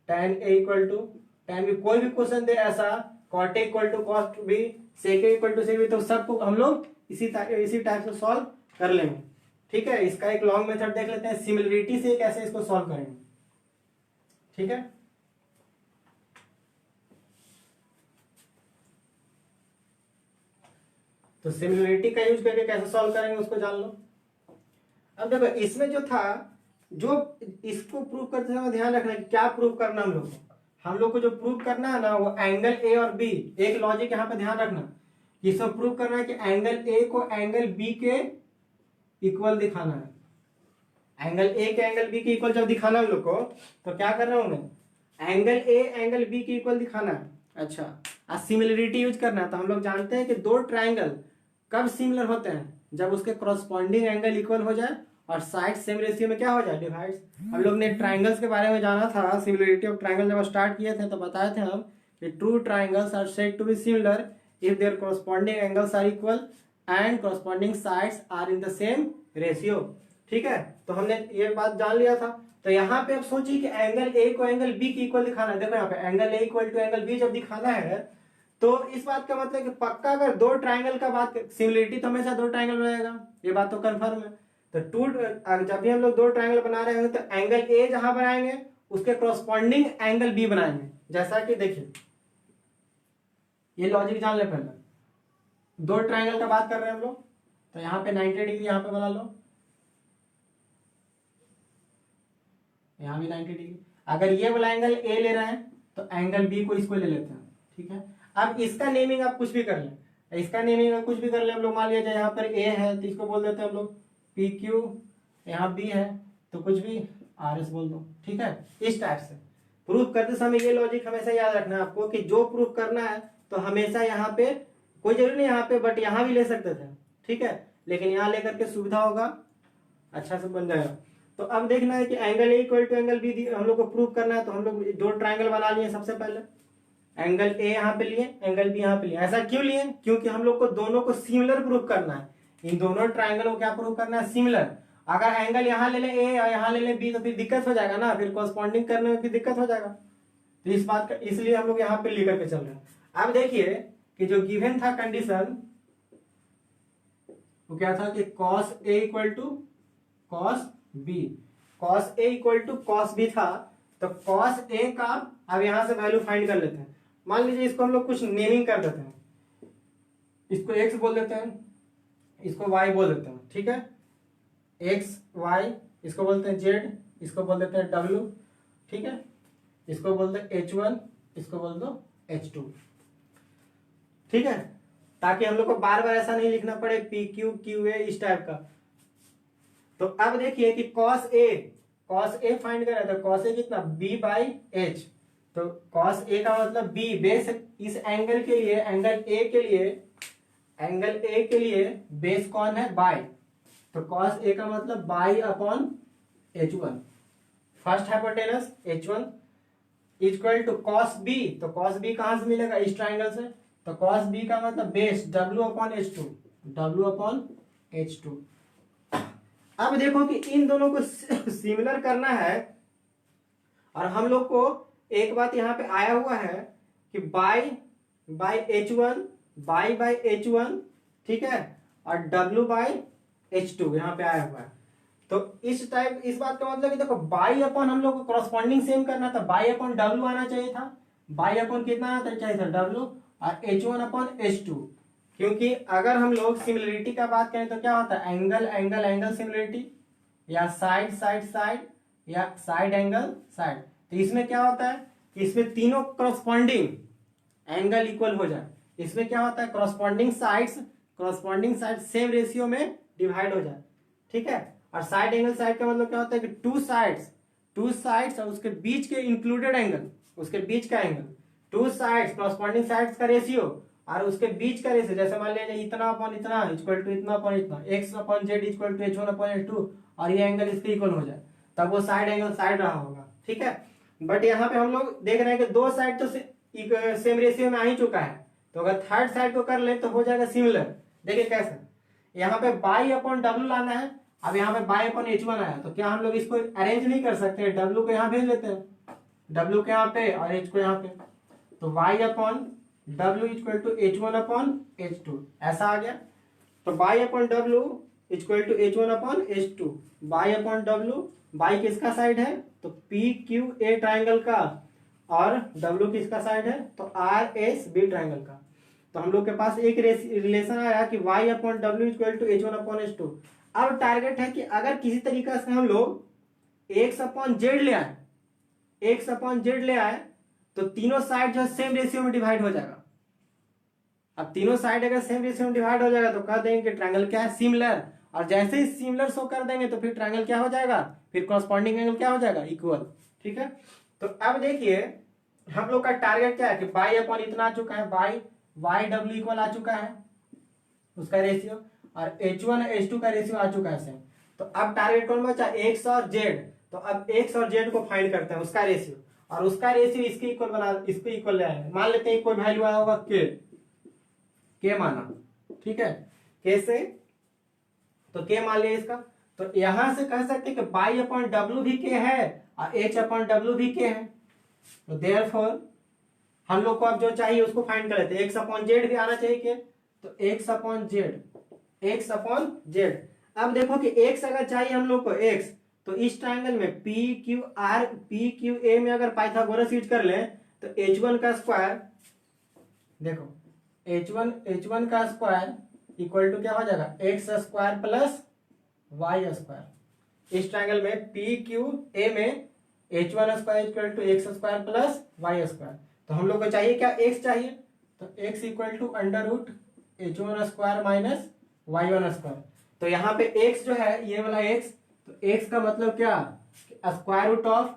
tan a equal to tan b। कोई भी क्वेश्चन दे ऐसा, cot a equal to cot b, sec a equal to sec b, तो सबको हम लोग इसी टाइप से सॉल्व कर लेंगे। ठीक है, इसका एक लॉन्ग मेथड देख लेते हैं, सिमिलरिटी से कैसे इसको सॉल्व करेंगे। ठीक है, तो सिमिलरिटी का यूज करके कैसे सॉल्व करेंगे उसको जान लो। अब देखो इसमें जो था, जो इसको प्रूव करते समय ध्यान रखना है क्या प्रूव करना हम लोग को जो प्रूव करना है ना वो एंगल ए और बी। एक लॉजिक यहाँ पे ध्यान रखना, इसको प्रूव करना है कि एंगल ए को एंगल बी के इक्वल दिखाना है। एंगल ए के एंगल बी के इक्वल जब दिखाना है हम लोग को, तो क्या करना होगा, एंगल ए एंगल बी के इक्वल दिखाना है। अच्छा, सिमिलरिटी यूज करना है। तो हम लोग जानते हैं कि दो ट्राइंगल कब सिमिलर होते हैं, जब उसके क्रॉसपॉन्डिंग एंगल इक्वल हो जाए और साइड सेम रेशियो में क्या हो जाए, डिवाइड्स। हम लोग ने ट्राइंगल्स के बारे में जाना था, सिमिलरिटी ऑफ ट्राइंगल जब स्टार्ट किए थे तो बताए थे हम कि two triangles are said to be similar if their corresponding angles are equal and corresponding sides are in the same ratio. ठीक है, तो हमने ये बात जान लिया था। तो यहाँ पे अब सोचिए कि एंगल ए को एंगल बी की इक्वल दिखाना है। देखो यहाँ पे angle A equal to angle B जब दिखाना है तो इस बात का मतलब कि पक्का अगर दो ट्राइंगल का बात, सिमिलरिटी तो हमेशा दो ट्राइंगल बनाएगा, ये बात तो कंफर्म है। तो जब भी हम लोग दो ट्राइंगल बना रहे हैं तो एंगल ए जहां बनाएंगे उसके क्रॉसपॉन्डिंग एंगल बी बनाएंगे। जैसा कि देखिए, ये लॉजिक जान ले पहले, दो ट्राइंगल का बात कर रहे हैं हम लोग, तो यहाँ पे 90 डिग्री यहाँ पे बना लो, यहाँ भी 90 डिग्री। अगर ये वाला एंगल ए ले रहे हैं तो एंगल बी को इसको ले लेते हैं। ठीक है, अब इसका नेमिंग आप कुछ भी कर लें, इसका नेमिंग आप कुछ भी कर लें। हम लोग मान लिया जाए यहाँ पर ए है तो इसको बोल देते हैं हम लोग पी क्यू, यहाँ बी है तो कुछ भी आर एस बोल दो। ठीक है, इस टाइप से प्रूफ करते समय ये लॉजिक हमेशा याद रखना है आपको कि जो प्रूफ करना है तो हमेशा यहाँ पे, कोई जरूरी नहीं यहाँ पे, बट यहाँ भी ले सकते थे। ठीक है, लेकिन यहाँ लेकर के सुविधा होगा, अच्छा से बन जाएगा। तो अब देखना है कि angle A equal to angle B हम लोग को प्रूव करना है। तो हम लोग दो ट्राइंगल बना लिए सबसे पहले, एंगल ए यहाँ पे लिए, एंगल बी यहाँ पे लिए। ऐसा क्यों लिए, क्योंकि हम लोग को दोनों को सिमिलर प्रूव करना है। इन दोनों ट्राइंगल को क्या प्रूव करना है, सिमिलर। अगर एंगल यहाँ ले ले ए और यहाँ ले ले बी तो फिर दिक्कत हो जाएगा ना, फिर कॉरस्पॉन्डिंग करने में फिर दिक्कत हो जाएगा। तो इस बात का, इसलिए हम लोग यहाँ पे लेकर के चल रहे हैं। अब देखिए कि जो गिवन था कंडीशन वो क्या था कि cos a equal to cos b, cos a equal to cos b था। तो cos a का अब यहां से वैल्यू फाइंड कर लेते हैं। मान लीजिए इसको हम लोग कुछ नेमिंग कर देते हैं, इसको x बोल देते हैं, इसको y बोल देते हैं। ठीक है, x y, इसको बोलते हैं z, इसको बोल देते हैं w। ठीक है, इसको बोलते हैं h1, इसको बोल दो h2। ठीक है, ताकि हम लोग को बार बार ऐसा नहीं लिखना पड़े पी क्यू क्यू ए इस टाइप का। तो अब देखिए कि cos a फाइंड करा, तो cos a कितना b बाई एच। तो cos A का मतलब B बेस इस एंगल के लिए, एंगल A के लिए बेस कौन है, बाई। तो cos A का मतलब by upon H1, first hypotenuse H1 equal to cos B। तो cos B कहां से मिलेगा, इस ट्राइंगल से। तो cos B का मतलब base W upon H2, W upon H2। अब देखो कि इन दोनों को सिमिलर करना है, और हम लोग को एक बात यहाँ पे आया हुआ है कि बाई H1, बाई H1, ठीक है, और W बाई H2 यहाँ पे आया हुआ है। तो इस बात का मतलब कि देखो बाई अपॉन हम लोग को करस्पॉन्डिंग सेम करना था, बाई अपॉन W आना चाहिए था, बाई अपॉन कितना आना चाहिए था, W, और H1 अपॉन H2। क्योंकि अगर हम लोग सिमिलरिटी का बात करें तो क्या होता है, एंगल एंगल एंगल सिमिलरिटी, या साइड साइड साइड, या साइड एंगल साइड। तो इसमें क्या होता है कि इसमें तीनों करस्पॉन्डिंग एंगल इक्वल हो जाए। इसमें क्या होता है, करस्पॉन्डिंग साइड सेम रेशियो में डिवाइड हो जाए, ठीक है। और साइड एंगल साइड का मतलब क्या होता है कि टू साइड्स और उसके बीच के इंक्लूडेड एंगल, उसके बीच का angle, two sides corresponding sides का रेशियो और उसके बीच का रेशियो। जैसे मान लीजिए इतना अपॉन इतना इक्वल टू इतना अपॉन इतना, X upon Z equal to H1 upon H2, और ये एंगल इसके इक्वल हो जाए, तब वो साइड एंगल साइड रहा होगा, ठीक है। बट यहाँ पे हम लोग देख रहे हैं कि दो साइड तो सेम रेशियो में आ ही चुका है, तो अगर थर्ड साइड को कर ले तो हो जाएगा सिमिलर। देखिए कैसे, यहाँ पे बाई अपॉन W लाना है। अब यहाँ पे बाई अपॉन H1 आया, तो क्या हम लोग इसको अरेंज नहीं कर सकते, W को यहाँ भेज लेते हैं, W को यहाँ पे और H को यहाँ पे। तो y upon W equal to H1 upon H2 ऐसा आ गया। तो y upon W equal to H1 upon H2, y upon W, y किसका साइड है, तो PQA ट्राइंगल का, और W किसका साइड है, तो RSB ट्राइंगल का। तो हम लोग के पास एक रिलेशन आया कि y upon W equal to H1 upon H2। अब टारगेट है कि अगर किसी तरीके से हम लोग x अपॉन जेड ले आए, तो तीनों साइड जो है सेम रेशियो में डिवाइड हो जाएगा। अब तीनों साइड अगर सेम रेशियो में डिवाइड हो जाएगा तो कह देंगे कि ट्रायंगल क्या है, सिमिलर। और जैसे ही सिमिलर शो कर देंगे तो फिर ट्रायंगल क्या हो जाएगा, फिर कॉरस्पॉन्डिंग एंगल क्या हो जाएगा, इक्वल, ठीक है। तो अब देखिए हम लोग का टारगेट क्या है कि बाई अपॉन इतना आ चुका है, बाई वाई डब्ल्यू इक्वल आ चुका है उसका रेशियो, और H1 H2 का रेशियो आ चुका है सेम। तो अब टारगेट कौन बचा, एक्स और जेड। तो अब एक्स और जेड को फाइंड करते हैं उसका रेशियो, और उसका रेशियो इसके इक्वल बना, इसको इक्वल ले आएंगे। मान लेते हैं कोई वैल्यू आया होगा के माना, ठीक है, के से, तो के मान लिया इसका। तो यहां से कह सकते हैं कि बाई अपॉन डब्ल्यू भी के है और एच अपॉन डब्ल्यू भी के है। तो देयरफॉर हम लोग को अब जो चाहिए उसको फाइंड कर लेते हैं, एक्स अपॉन जेड भी आना चाहिए के, तो एक्स अपॉन जेड। अब देखो कि एक्स अगर चाहिए हम लोग को एक्स, तो इस ट्रायंगल में पी क्यू ए में अगर पाइथागोरस यूज कर लें तो H1 का स्क्वायर, देखो H1 का स्क्वायर इक्वल टू क्या हो जाएगा, X square plus Y square. इस ट्रायंगल में पी क्यू ए में H1 square equal to X square plus Y square. तो हम लोग को चाहिए क्या, एक्स चाहिए, तो X equal to under root H1 square minus Y1 square. तो यहाँ पे x जो है ये वाला x, तो x का मतलब क्या, square root of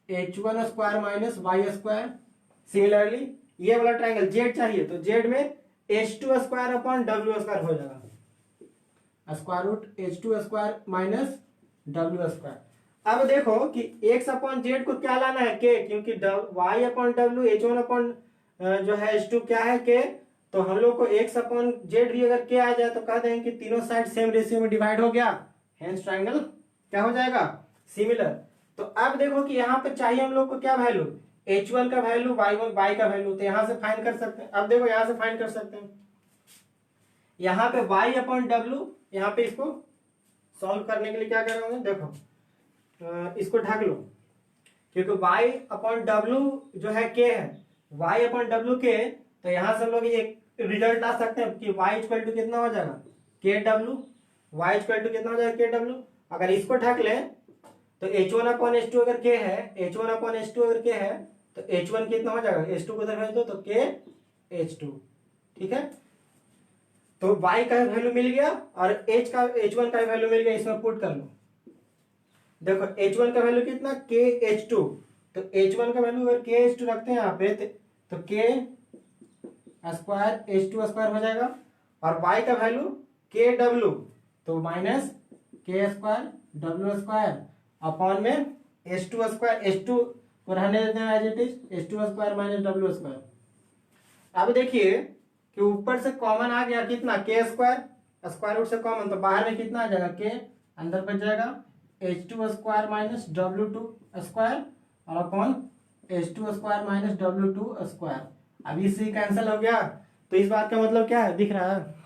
H1 square minus Y square. Similarly ये वाला ट्रायंगल z चाहिए, तो z में H2 square upon W square हो जाएगा, square root H2 square minus W square. अब देखो कि x अपॉन जेड को क्या लाना है, के, क्योंकि y upon W H1 upon जो है H2 क्या है, के। तो हम लोग को x अपॉन जेड भी अगर के आ जाए तो कह देंगे कि तीनों साइड सेम रेशियो में डिवाइड हो गया, हेंस ट्रायंगल क्या हो जाएगा, सिमिलर। तो अब देखो कि यहाँ पे चाहिए हम लोग को क्या वैल्यू, H1 का वैल्यू, y का वैल्यू, तो यहां से फाइंड कर सकते हैं। अब देखो यहां से फाइंड कर सकते हैं, यहाँ पे y अपॉन डब्ल्यू, यहाँ पे इसको सॉल्व करने के लिए क्या करोगे, देखो इसको ढक लो, क्योंकि y अपॉन डब्ल्यू जो है के है, y अपॉन डब्ल्यू के। तो यहां से हम लोग एक रिजल्ट ला सकते हैं कि y इक्वल टू कितना हो जाएगा, के डब्ल्यू, y इक्वल टू कितना हो जाएगा, के डब्ल्यू। अगर इसको ढक ले तो H1 अपॉन H2 अगर के है, H1 अपॉन H2 अगर के है, तो H1 कितना हो जाएगा, H2 को उधर भेज दो तो के H2, ठीक है। तो y का वैल्यू मिल गया और H1 का वैल्यू मिल गया, इसमें पुट कर लो। देखो H1 का वैल्यू कितना, के H2, तो H1 का वैल्यू अगर k/2 रखते हैं यहाँ पे तो k स्क्वायर H2 स्क्वायर हो जाएगा, और y का वैल्यू kw, तो minus k square w square upon में H2 स्क्वायर, H2 को रहने देते हैं as it is, H2 square minus w square. अब देखिए कि ऊपर से कॉमन आ गया कितना, k स्क्वायर, स्क्वायर रूट से कॉमन, तो बाहर में कितना आ जाएगा, k अंदर बच जाएगा H2 square minus W2 square और upon H2 square minus W2 square. अब इसी कैंसिल हो गया, तो इस बात का मतलब क्या है, दिख रहा है।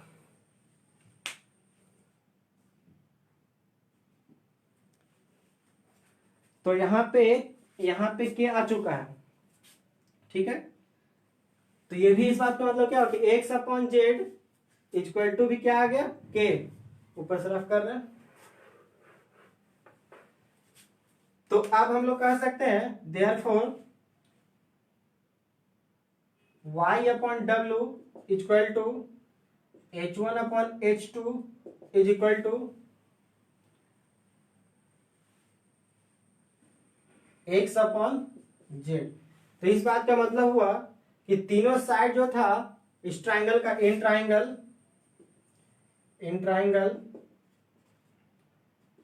तो यहाँ पे k आ चुका है, ठीक है। तो ये भी इस बात का मतलब क्या हो कि X upon Z equal to भी क्या आ गया, k, ऊपर से रफ कर रहे हैं। तो अब हम लोग कह सकते हैं therefore y upon W equal to h1 upon h2 is equal to x upon Z. तो इस बात का मतलब हुआ कि तीनों साइड जो था इस ट्राइंगल का, in triangle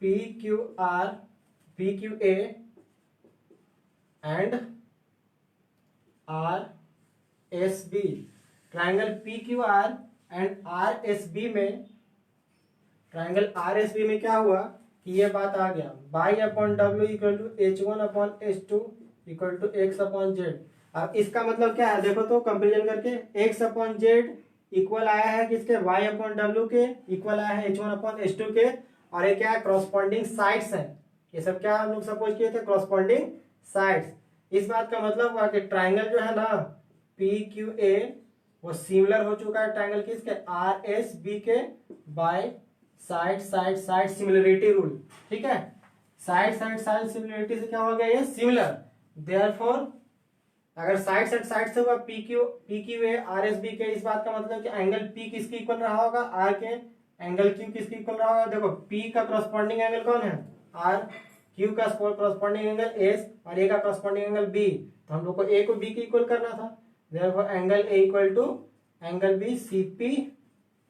P Q A and R S B, triangle P Q R and R S B में, ट्राइंगल आर एस बी में क्या हुआ कि ये बात आ गया, by upon W equal to H1 upon H2 equal to X upon Z. अब इसका मतलब क्या है, देखो तो कंपेरिजन करके, एक्स अपॉन जेड इक्वल आया है किसके, y अपॉन डब्ल्यू के, इक्वल आया है H1 अपॉन H2 के, और ये क्या है, करॉस्पॉन्डिंग साइड्स है। ये सब क्या हम लोग सपोज किए थे, करॉस्पॉन्डिंग साइड्स। इस बात का मतलब हुआ कि ट्राइंगल जो है ना PQA वो सिमिलर हो चुका है ट्राइंगल किसके, RSB के, by side side side similarity rule, ठीक है। साइड साइड साइड सिमिलरिटी से क्या हो गया, ये सिमिलर। देयरफॉर अगर साइड साइड साइड से हुआ PQA RSB के, इस बात का मतलब कि एंगल P किसके इक्वल रहा होगा, R के, एंगल Q किसके इक्वल रहा होगा, देखो P का करस्पॉन्डिंग एंगल कौन है, R, Q का करस्पॉन्डिंग एंगल S और A का करस्पॉन्डिंग एंगल B, तो हम लोग को A को B के इक्वल करना था। Therefore angle A equal to angle B CP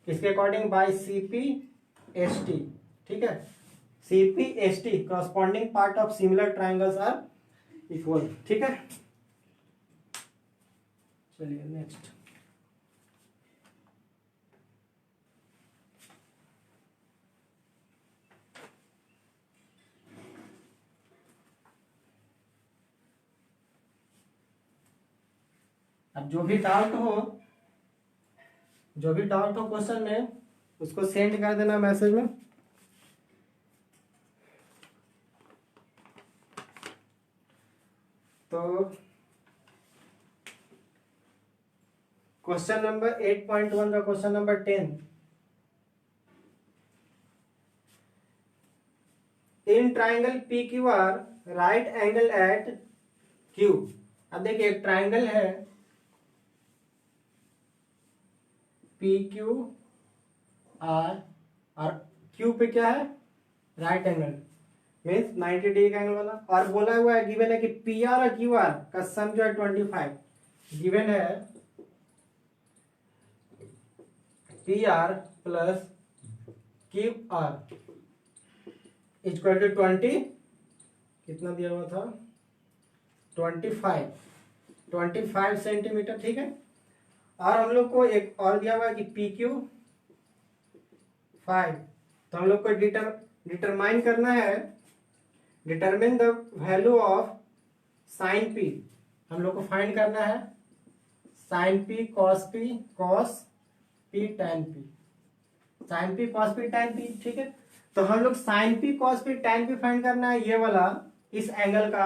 किसके अकॉर्डिंग, बाय CP ST, ठीक है। CP ST corresponding part of similar triangles are equal, ठीक है। चलिए नेक्स्ट, अब जो भी डाउट हो क्वेश्चन में उसको सेंड कर देना मैसेज में। तो क्वेश्चन नंबर 8.1 का question number 10, in triangle PQR right angle at Q। अब देखिए एक ट्राइंगल है PQR और Q पे क्या है, राइट एंगल, मीन्स 90 डिग्री का एंगल वाला, और बोला हुआ है गिवन है कि PR और QR का सम जो है 25, गिवन है PR plus QR equal to 20, कितना दिया हुआ था, 25 सेंटीमीटर, ठीक है। और हम लोग को एक और दिया हुआ है कि PQ 5, तो हम लोग को डिटरमाइन करना है, determine the value of sine P, हम लोग को फाइंड करना है sine P cos P tan P, sine P cos P tan P, ठीक है। तो हम लोग sine P cos P tan P find करना है, ये वाला इस एंगल का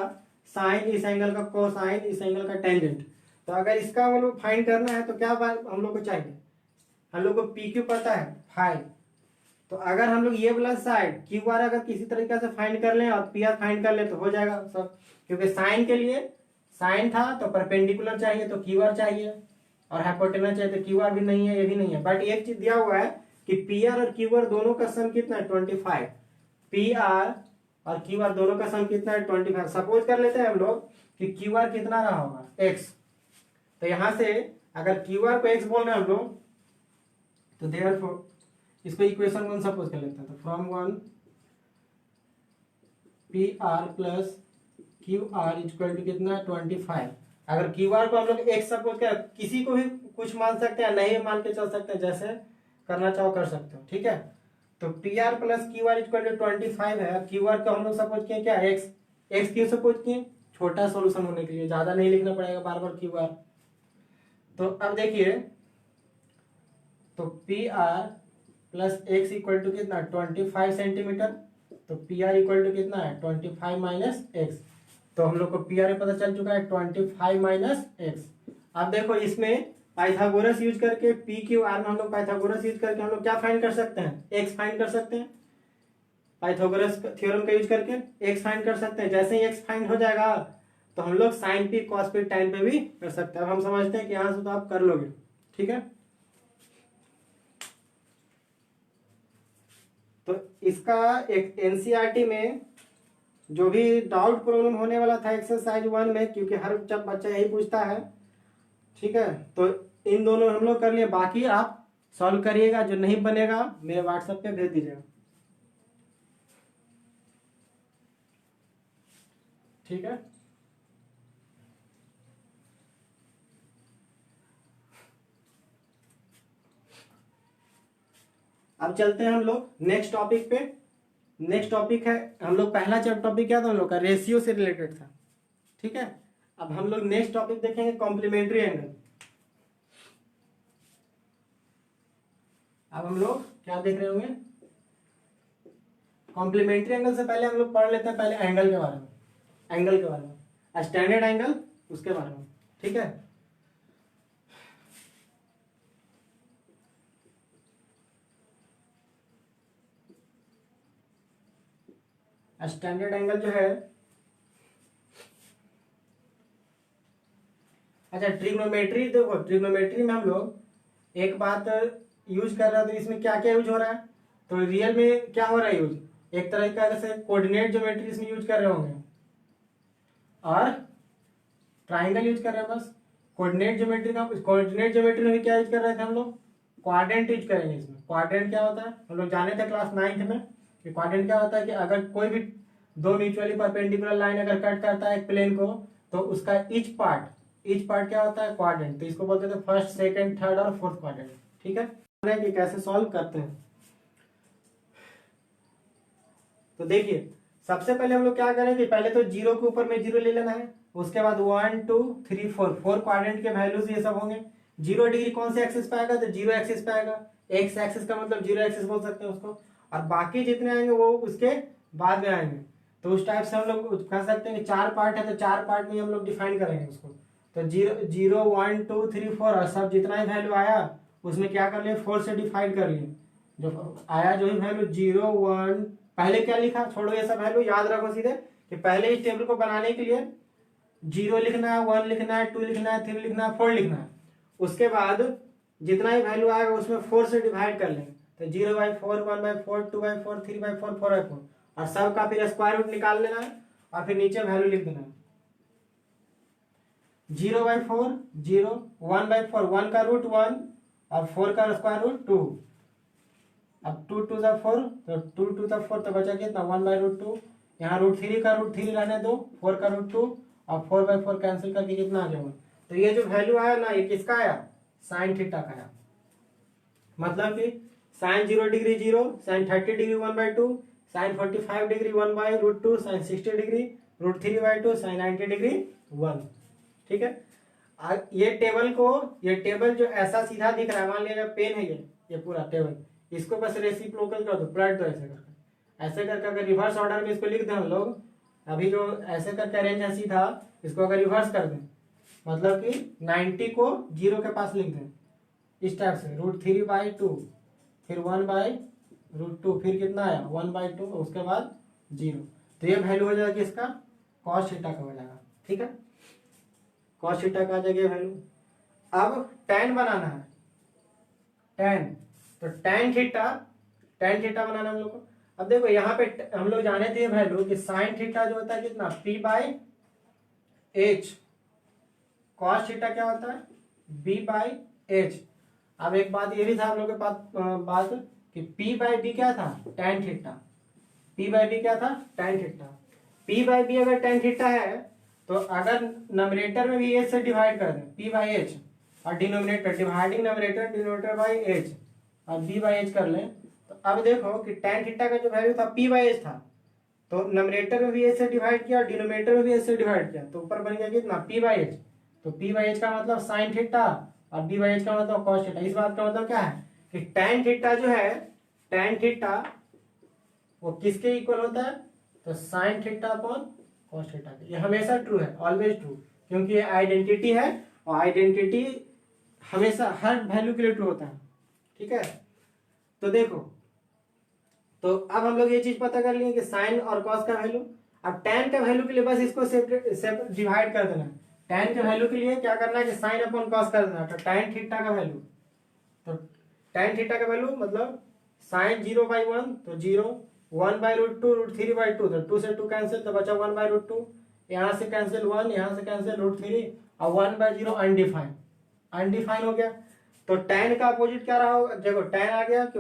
साइन, इस एंगल का कोसाइन, इस एंगल का टेंजेंट। तो अगर इसका हम लोग फाइंड करना है तो क्या हम लोग को चाहिए, हम लोग को PQ पता है 5, तो अगर हम लोग ये वाला साइड QR अगर किसी तरीके से फाइंड कर लें और PR फाइंड कर लें तो हो जाएगा सब, क्योंकि साइन के लिए साइन था तो परपेंडिकुलर चाहिए तो QR चाहिए, और हाइपोटेनस चाहिए तो QR भी नहीं है, ये भी नहीं है। बट एक चीज दिया हुआ है कि PR और QR दोनों का सम कितना है 25, PR और क्यू आर दोनों का सम कितना है 25। सपोज कर लेते हैं हम लोग कि क्यू आर कितना रहा होगा x। तो यहां से अगर क्यू आर को x बोल रहे हैं हम लोग, तो देयरफॉर इसको इक्वेशन 1 सपोज कर लेते हैं। तो from 1 P R plus Q R equal to कितना 25। अगर क्यू आर को हम लोग x सपोज कर, किसी को भी कुछ मान सकते हैं, नहीं मान के चल सकते हैं, जैसे करना चाहो कर सकते हो, ठीक है। तो P R plus Q R equal to 25 है। क्यू आर को हम लोग सपोज किए क्या x। x क्यों सपोज किए, छोटा सॉल्यूशन होने के लिए, ज्यादा नहीं लिखना पड़ेगा बार बार क्यू आर। तो अब देखिए, तो P R plus X equal to कितना 25 सेंटीमीटर। तो पी आर इक्वल टू कितना है 25 माइनस एक्स। तो हम लोग को पी आर पता चल चुका है 25 माइनस एक्स। अब देखो इसमें पाइथागोरस यूज करके पी क्यू आर में हम लोग पाइथागोरस यूज करके हम लोग क्या फाइंड कर सकते हैं, एक्स फाइंड कर सकते हैं। पाइथागोरस थ्योरम का यूज करके एक्स फाइंड कर सकते हैं। जैसे ही एक्स फाइंड हो जाएगा तो हम लोग sine P cos P time पे भी कर सकते हैं। अब हम समझते हैं कि यहां से तो आप कर लोगे, ठीक है। तो इसका एक एनसीईआरटी में जो भी डाउट प्रॉब्लम होने वाला था एक्सरसाइज 1 में, क्योंकि हर जब बच्चा यही पूछता है, ठीक है। तो इन दोनों हम लोग कर लिए, बाकी आप सॉल्व करिएगा। जो नहीं बनेगा मेरे व्हाट्सएप पे भेज दीजिएगा, ठीक है। अब चलते हैं हम लोग नेक्स्ट टॉपिक पे। नेक्स्ट टॉपिक है हम लोग, पहला टॉपिक क्या था हम लोग का, रेशियो से रिलेटेड था, ठीक है। अब हम लोग नेक्स्ट टॉपिक देखेंगे कॉम्प्लीमेंट्री एंगल। अब हम लोग क्या देख रहे होंगे, कॉम्प्लीमेंट्री एंगल से पहले हम लोग पढ़ लेते हैं पहले एंगल के बारे में, एंगल के बारे में, स्टैंडर्ड एंगल उसके बारे में, ठीक है। स्टैंडर्ड एंगल जो है, अच्छा ट्रिग्नोमेट्री देखो, ट्रिग्नोमेट्री में हम लोग एक बात यूज कर रहे हैं। तो इसमें क्या क्या यूज हो रहा है, तो रियल में क्या हो रहा है यूज, एक तरह का जैसे कोऑर्डिनेट ज्योमेट्री इसमें यूज कर रहे होंगे और ट्राइंगल यूज कर रहे हैं बस। कोऑर्डिनेट ज्योमेट्री का, कोऑर्डिनेट ज्योमेट्री में क्या यूज कर रहे थे हम लोग, क्वाड्रेंट यूज करेंगे इसमें। क्वाड्रेंट क्या होता है हम लोग जाने थे क्लास 9th में कि क्वाड्रेंट क्या होता है कि अगर कोई भी दो म्यूचुअली परपेंडिकुलर लाइन अगर कट करता है एक प्लेन को, तो उसका ईच पार्ट क्या होता है क्वाड्रेंट। तो इसको बोलते थे फर्स्ट सेकंड थर्ड और फोर्थ क्वाड्रेंट, ठीक है। कि कैसे सॉल्व करते हैं, तो देखिए सबसे पहले हम लोग क्या करेंगे, पहले तो जीरो के ऊपर में जीरो ले लेना है। उसके बाद 1 2 3 4 क्वाड्रेंट के वैल्यूज ये सब होंगे। 0 डिग्री कौन से एक्सिस पे आएगा, तो 0 एक्सिस पे आएगा। एक्स एक्सिस का मतलब 0 एक्सिस बोल सकते हैं उसको। और बाकी जितने आएंगे वो उसके बाद में आएंगे। तो उस टाइप से हम लोग कह सकते हैं कि 4 पार्ट है, तो 4 पार्ट में हम लोग डिफाइन करेंगे उसको। तो 0 1 2 3 4 और सब जितना ही वैल्यू आया उसमें क्या कर लिए 4 से डिफाइन कर लिए। जो आया जो ही वैल्यू 0 1, पहले क्या लिखा, छोड़ो ये सब वैल्यू, याद रखो सीधे कि पहले इस टेबल को बनाने के लिए 0 लिखना है, 1 लिखना है, 2 लिखना है, 3 लिखना है, 4 लिखना है। उसके बाद जितना ही वैल्यू आएगा उसमें 4 से डिवाइड कर लेंगे। तो 0/4 1/4 2/4 3/4 4/4 और सब का फिर स्क्वायर रूट निकाल लेना है और फिर नीचे वैल्यू लिख देना है। 0/4 0, 1/4 1 का रूट 1 और 4 का स्क्वायर रूट 2। अब 2 2 4, तो 2 2 4 तो बचा कितना 1/√2। यहाँ √3 का √3 रहने दो, 4 का √2 और 4/4 कैंसिल करके कितना आ जाएगा। तो ये जो वैल्यू आया ना, ये किसका आया, साइन थीटा का आया। मतलब कि sine 0 degree 0, sine 30 degree 1/2, sine 45 degree 1/√2, sine 60 degree √3/2, sine 90 degree 1, ठीक है। ये टेबल जो ऐसा सीधा दिख रहा है, मान लिया पेन है ये पूरा टेबल, इसको बस रेसिप्रोकल कर दो, पलट दो ऐसे करके अगर रिवर्स ऑर्डर में इसको लिख दें हम लोग, अभी जो ऐसे करके अरेंज है सीधा, इसको अगर रिवर्स कर दें मतलब कि 90 को 0 के पास लिख दें इस टाइप से, √3/2 फिर 1/√2 फिर कितना आया 1/2 उसके बाद 0। तो ये वैल्यू हो जाएगा इसका cos थीटा का हो जाएगा, ठीक है। cos थीटा का आ जाएगा वैल्यू। अब tan बनाना है, tan, तो tan थीटा बनाना हम लोग को। अब देखो यहाँ पे हम लोग जाने थे वैल्यू कि साइन थीटा जो होता है कितना P by H, cos theta क्या होता है B बाई एच। अब एक बात ये भी था हम लोग के पास बात कि P बाई बी क्या था tan theta, P by B क्या था tan theta. P by B अगर tan थीटा है तो अगर नॉमिनेटर में भी एच से डिवाइड कर दें P बाई एच और denominator dividing nominator denominator by H और B बाई एच कर लें, तो अब देखो कि tan थीटा का जो वैल्यू था P बाई एच था, तो नॉमिनेटर में भी एच से डिवाइड किया और डिनोमिनेटर में भी एच से डिवाइड किया, तो ऊपर बन गया कितना P बाई एच। तो P बाई एच का मतलब साइन थीटा और B बाई एच का मतलब कॉस थीटा। इस बात का मतलब क्या है कि tan थीटा जो है, tan थीटा वो किसके इक्वल होता है, तो sine theta upon cos theta. ये हमेशा ट्रू है, ऑलवेज ट्रू, क्योंकि ये आइडेंटिटी है और आइडेंटिटी हमेशा हर वैल्यू के लिए ट्रू होता है। ठीक है, तो देखो, तो अब हम लोग ये चीज पता कर लिए कि साइन और कॉस का वैल्यू। अब tan का वैल्यू के लिए बस इसको सेपरेट डिवाइड कर देना है। tan के वैल्यू के लिए क्या करना है कि साइन अपॉन कॉस कर देना है, तो tan थीटा का वैल्यू, तो tan थीटा का वैल्यू मतलब साइन 0/1 तो 0, 1/√2 √3/2, तो 2 से 2 कैंसिल तो बचा 1/√2, यहाँ से कैंसिल 1, यहाँ से कैंसिल √3 और 1/0 अनडिफाइन, अनडिफाइन हो गया। तो tan का अपोजिट क्या रहा होगा, देखो tan आ गया कि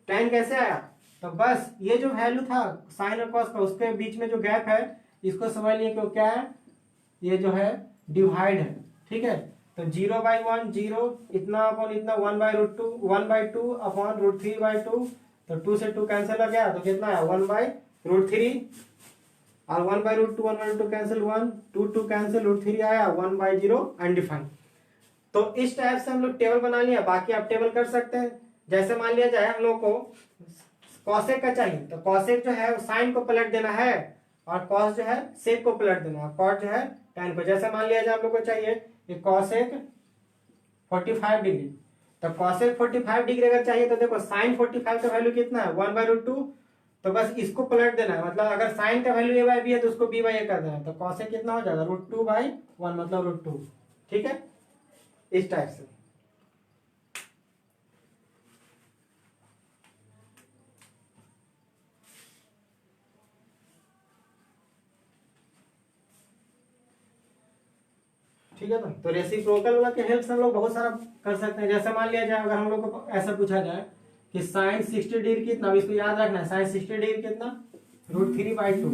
tan कैसे आया, तो बस ये जो वैल्यू था साइन और कॉस का उसके बीच में जो गैप है इसको समझ लिए कि क्या है, ये जो है डिवाइड है। ठीक है, तो 0/1 0, इतना अपॉन इतना 1/√2, 1/2 अपॉन √3/2, तो 2 से 2 कैंसिल हो गया तो कितना है 1/√3 और 1/√2 1/2 कैंसिल 1, 2 2 कैंसिल √3 आया 1/0 अनडिफाइंड। तो इस टाइप से हम लोग टेबल बना लिया। बाकी आप टेबल कर सकते हैं, जैसे मान लिया जाए हम लोग को कॉसेक का चाहिए, तो कॉसेक जो है साइन को पलट देना है और कॉस जो है सेक को पलट देना है, कॉट जो है tan को। जैसे मान लिया जाए हम लोग को चाहिए कि कॉसेक 45 डिग्री, तो कॉसेक 45 डिग्री अगर चाहिए तो देखो साइन 45 का वैल्यू कितना है 1/√2, तो बस इसको पलट देना है, मतलब अगर साइन का वैल्यू a बाई बी है तो उसको b बाई ए कर देना है, तो कॉसेक कितना हो जाएगा √2/1 मतलब √2। ठीक है, इस टाइप से। ठीक है ना, तो रेसिप्रोकल वाला के हेल्प से हम लोग बहुत सारा कर सकते हैं। जैसे मान लिया जाए अगर हम लोग को ऐसा पूछा जाए कि साइन 60 डिग्री कितना, इसको याद रखना है, साइन 60 डिग्री कितना √3/2।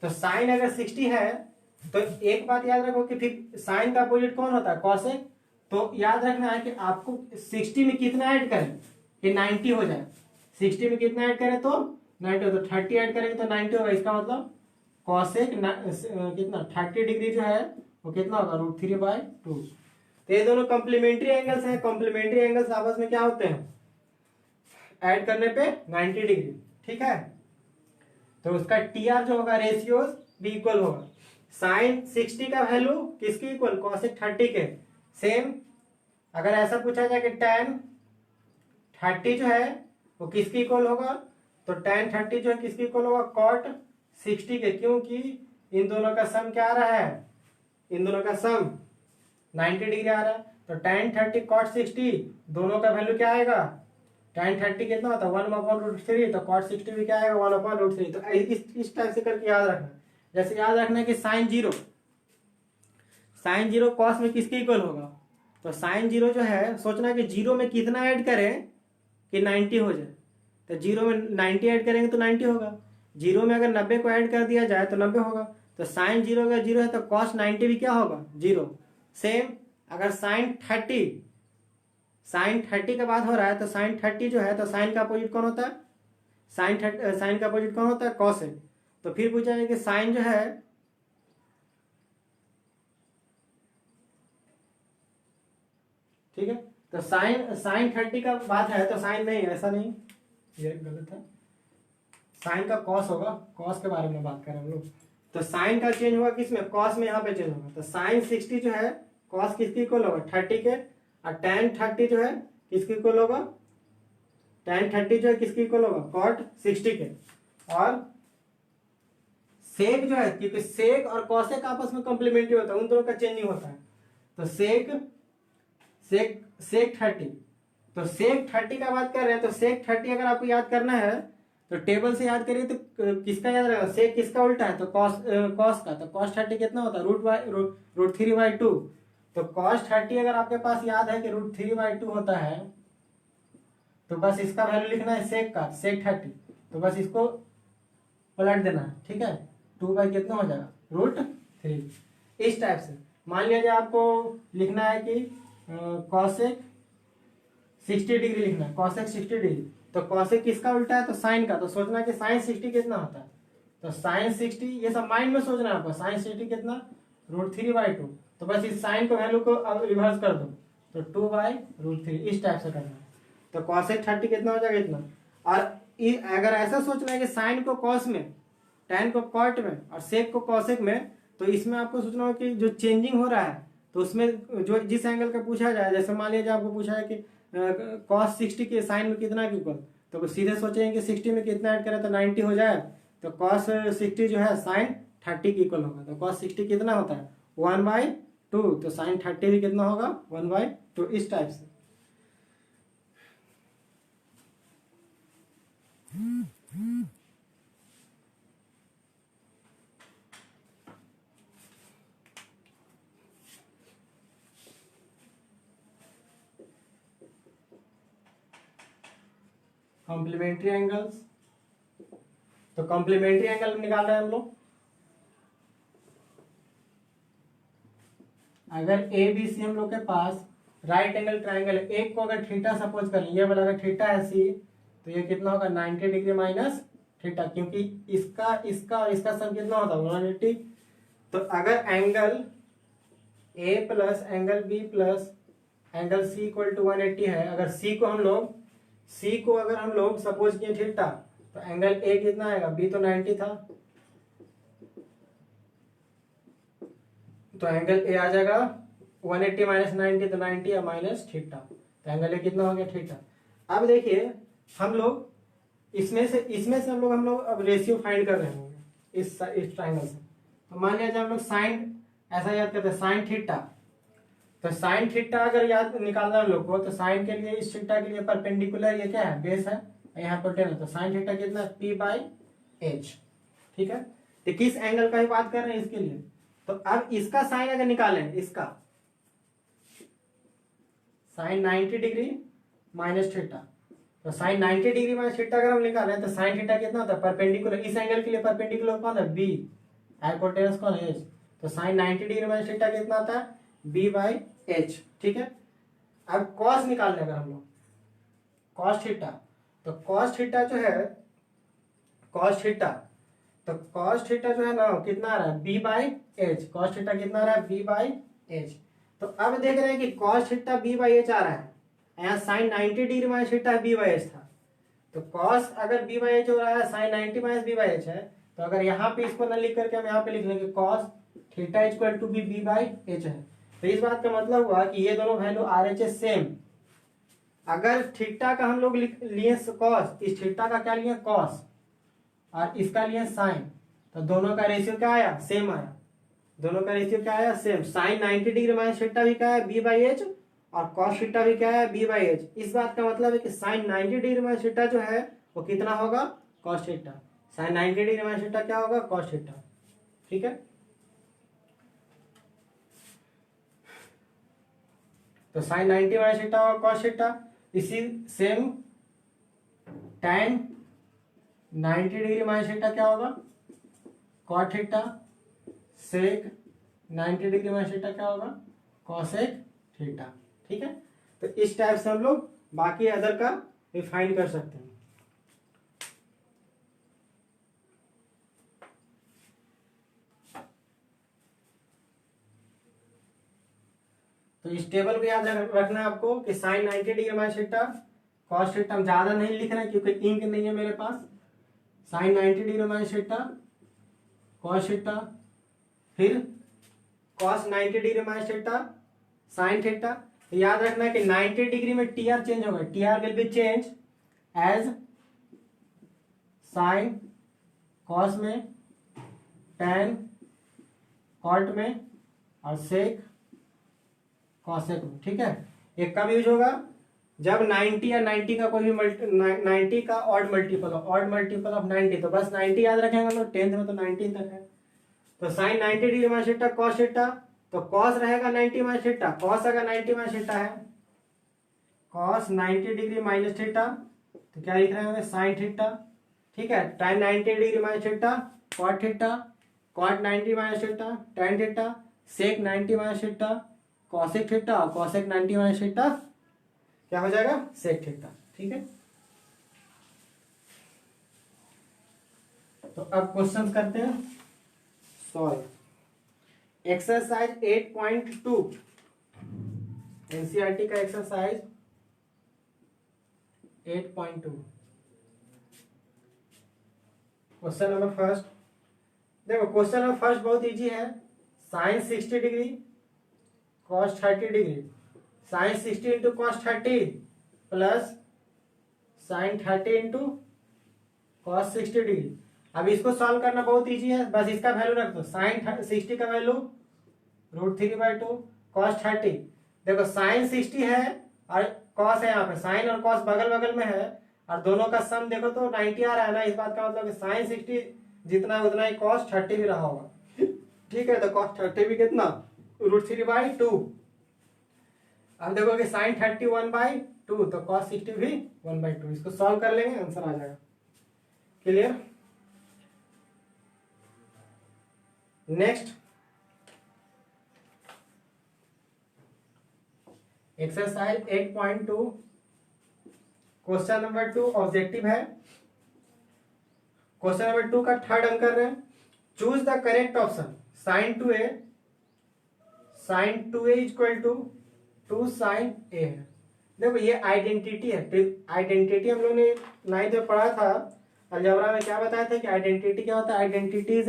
तो साइन अगर 60 है तो एक बात याद रखो कि फिर साइन का अपोजिट कौन होता है कॉसेक। तो याद रखना है कि आपको 60 में कितना ऐड करें कि 90 हो जाए, 60 में कितना ऐड करें तो 90 हो, तो 30 ऐड करेंगे तो 90 होगा। इसका मतलब कॉसेक कितना 30 डिग्री जो है वो कितना होगा √3/2। तो ये दोनों कॉम्प्लीमेंट्री एंगल्स हैं, कॉम्प्लीमेंट्री एंगल्स आपस में क्या होते हैं ऐड करने पे 90 डिग्री। ठीक है, तो उसका टीआर जो होगा रेशियोज भी इक्वल होगा। साइन 60 का वैल्यू किसकी इक्वल कॉसेक 30 के। सेम अगर ऐसा पूछा जाए कि tan 30 जो है वो किसकी इक्वल होगा, तो tan 30 जो है किसकी इक्वल होगा cot 60 के, क्योंकि इन दोनों का सम क्या आ रहा है, इन दोनों का सम 90 डिग्री आ रहा है। तो tan 30 cot 60 दोनों का वैल्यू क्या आएगा, tan 30 कितना होता है 1/√3, तो cot 60 भी क्या आएगा 1/√3। तो इस टाइप से करके याद रखना। जैसे याद रखना है कि साइन 0 कॉस में किसके इक्वल होगा, तो साइन 0 जो है सोचना कि 0 में कितना ऐड करें कि 90 हो जाए, तो 0 में 90 ऐड करेंगे तो 90 होगा, 0 में अगर 90 को ऐड कर दिया जाए तो 90 होगा। तो साइन 0 अगर 0 है तो कॉस 90 भी क्या होगा 0। सेम अगर साइन 30 का बात हो रहा है तो साइन 30 जो है तो साइन का अपोजिट कौन होता है, साइन का अपोजिट कौन होता है कॉस है। तो फिर पूछा जाए कि साइन जो है ठीक है, तो साइन 30 का बात है तो साइन नहीं, ऐसा नहीं, ये गलत है, साइन का कॉस होगा, कॉस के बारे में बात कर रहे हैं हम लोग। तो साइन का चेंज होगा किसमें कॉस में, यहाँ पे चेंज होगा। तो साइन 60 जो है कॉस किसकी इक्वल होगा 30 के, और tan 30 जो है किसकी इक्वल होगा, tan 30 जो है किसकी इक्वल होगा cot 60 के। और सेक जो है, क्योंकि सेक और कॉसेक आपस में कॉम्प्लीमेंट्री होता है, उन दोनों का चेंजिंग होता है। तो सेक 30, तो सेक 30 का बात कर रहे हैं, तो सेक 30 अगर आपको याद करना है तो टेबल से याद करिए तो किसका याद रहेगा, सेक किसका उल्टा है, तो कॉस कॉस का, तो कॉस 30 कितना होता है, √3/2। तो कॉस 30 अगर आपके पास याद है कि √3/2 होता है, तो बस इसका वैल्यू लिखना है सेक का, सेक 30, तो बस इसको पलट देना है, ठीक है। 2 कितना हो जाएगा, √3। इस टाइप से मान लीजिए आपको लिखना है कि कॉसेक 60 डिग्री लिखना है, कॉसेक 60 डिग्री, तो कॉसेक किसका उल्टा है, तो साइन का, तो सोचना है कि साइन 60 कितना होता है, तो साइन 60, ये सब माइंड में सोचना है आपको, साइन 60 कितना, √3/2, तो बस इस साइन को वैल्यू को अब रिवर्स कर दो, तो 2/√3, इस टाइप से करना है। तो कॉसेक 30 कितना हो जाएगा, इतना। और अगर ऐसा सोचना है कि साइन को कॉस में, टैन को कॉट में और सेक को कॉसेक में, तो इसमें आपको सोचना हो कि जो चेंजिंग हो रहा है, तो उसमें जो जिस एंगल का पूछा जाए, जैसे मान लीजिए आपको पूछा है कि कॉस 60 के साइन में कितना इक्वल, तो सीधे सोचेंगे कि 60 में कितना ऐड करें तो 90 हो जाए, तो कॉस 60 जो है साइन 30 के इक्वल होगा, तो कॉस 60 कितना होता है, 1/2, तो साइन 30 भी कितना होगा, 1/2, इस टाइप से। कॉम्प्लीमेंट्री एंगल्स, तो कॉम्प्लीमेंट्री एंगल निकाल रहे हैं हम लोग। अगर ए बी सी हम लोग के पास राइट एंगल ट्राइंगल है, एक को अगर थीटा सपोज कर लें, ये वाला अगर थीटा है सी, तो ये कितना होगा, 90 डिग्री माइनस थीटा, क्योंकि इसका इसका और इसका सम कितना होता है, 180। तो अगर angle A plus angle B plus angle C equal to 180 है, अगर सी को अगर हम लोग सपोज किए थीटा, तो एंगल ए कितना आएगा, बी तो 90 था, तो एंगल ए आ जाएगा 180 माइनस 90, तो 90 या माइनस थीटा, तो एंगल ए कितना हो गया, थीटा। अब देखिए हम लोग इसमें से हम लोग अब रेशियो फाइंड कर रहे होंगे इस ट्राइंगल से। तो मान लिया हम लोग साइन ऐसा याद करते हैं, साइन थीटा, तो साइन थीटा अगर याद निकालना हम लोग को, तो साइन के लिए इस थीटा के लिए परपेंडिकुलर ये क्या है, बेस है, यहाँ पर टेन है, तो साइन थीटा कितना है, P/H, ठीक है। तो किस एंगल का ही बात कर रहे हैं, इसके लिए। तो अब इसका साइन अगर निकालें, इसका साइन 90 डिग्री माइनस थीटा, तो साइन 90 डिग्री माइनस थीटा अगर हम निकालें, तो साइन थीटा कितना होता है, परपेंडिकुलर, इस एंगल के लिए परपेंडिकुलर कौन है, बी, हाइपोटेनस कौन है, H, तो साइन 90 डिग्री माइनस थीटा कितना आता है, B/H, ठीक है। अब कॉस निकालने अगर हम लोग, कॉस थीटा, तो कॉस थीटा जो है, कॉस थीटा, तो कॉस थीटा जो है ना कितना आ रहा है, B/H, कॉस थीटा कितना आ रहा है, B/H। तो अब देख रहे हैं कि कॉस थीटा B/H आ रहा है, यहाँ sign 90 degree minus theta B/H था, तो कॉस अगर B/H हो रहा है, साइन 90 माइनस B/H है, तो अगर यहाँ पे इसको न लिख करके हम यहाँ पे लिख लेंगे cos theta equal to B/H है, तो इस बात का मतलब हुआ कि ये दोनों वैल्यू RHS सेम। अगर थीटा का हम लोग लिए कॉस, इस थीटा का क्या लिए कॉस, और इसका लिए साइन, तो दोनों का रेशियो क्या आया, सेम आया, दोनों का रेशियो क्या आया, same. Sine 90 degree minus theta भी क्या है, B/H, और कॉस थीटा भी क्या है, B/H। इस बात का मतलब है कि साइन 90 डिग्री माइनस थीटा जो है वो कितना होगा, cos theta, sine 90 degree minus theta क्या होगा, कॉस थीटा, ठीक है। तो साइन 90 माइनस थीटा होगा कॉस थीटा, इसी same tan 90 degree minus theta क्या होगा, cot theta, sec 90 degree minus theta क्या होगा, कॉसेक थीटा, ठीक है। तो इस टाइप से हम लोग बाकी अदर का रिफाइन कर सकते हैं। तो इस टेबल को याद रखना है आपको कि sine 90 degree minus theta, cos theta, हम ज्यादा नहीं लिख रहे हैं क्योंकि इंक नहीं है मेरे पास। Sine 90 degree minus theta, cos theta, फिर cos 90 degree minus theta, sine theta. तो याद रखना है कि 90 डिग्री में टीआर चेंज होगा, TR will be change as sine cos में, टैन कॉट में, और सेक कॉसेक में, ठीक है। एक कब यूज होगा, जब 90 या 90 का कोई भी 90 का ऑड मल्टीपल हो, ऑड मल्टीपल ऑफ 90, तो बस 90 याद रखेंगे हम लोग, 10th में तो 19 तक है। तो sine 90 degree minus theta cos theta, तो कॉस रहेगा 90 माइनस थीटा, कॉस अगर 90 माइनस थीटा है, कॉस 90 डिग्री माइनस थीटा, तो क्या लिख रहे हैं साइन थीटा। ठीक है, tan 90 degree minus theta cot theta, cot 90 minus theta tan theta, sec 90 minus theta cosec theta, और कॉसेक 90 माइनस थीटा क्या हो जाएगा सेक थीटा। ठीक है, तो अब क्वेश्चंस करते हैं सॉल्व। एक्सरसाइज 8.2 एनसीईआरटी का एक्सरसाइज 8.2। क्वेश्चन नंबर फर्स्ट, देखो क्वेश्चन नंबर फर्स्ट बहुत इजी है। Sine 60 degree cos 30 degree, sine 60 into cos 30 plus sine 30 into cos 60 degree. अब इसको सॉल्व करना बहुत इजी है, बस इसका वैल्यू रख दो। साइन 60 का वैल्यू √3/2, कॉस 30, देखो साइन 60 है और कॉस है, यहाँ पे साइन और कॉस बगल बगल में है, और दोनों का सम देखो तो 90 आ रहा है ना, इस बात का मतलब साइन 60 जितना उतना ही कॉस 30 भी रहा होगा। ठीक है, तो कॉस 30 भी कितना √3/2। अब देखो कि साइन 30 1/2, तो कॉस 60 भी 1/2। इसको सॉल्व कर लेंगे, आंसर आ जाएगा। Clear. Next exercise 8.2 question number 2 objective है। क्वेश्चन नंबर 2 का थर्ड अंक कर रहे हैं। Choose the correct option. Sine 2a, sine 2a equal to 2 sine a है। देखो ये आइडेंटिटी है, आइडेंटिटी हम लोग ने 9th में पढ़ा था अलजेब्रा में, क्या बताया था कि आइडेंटिटी क्या होता है। आइडेंटिटी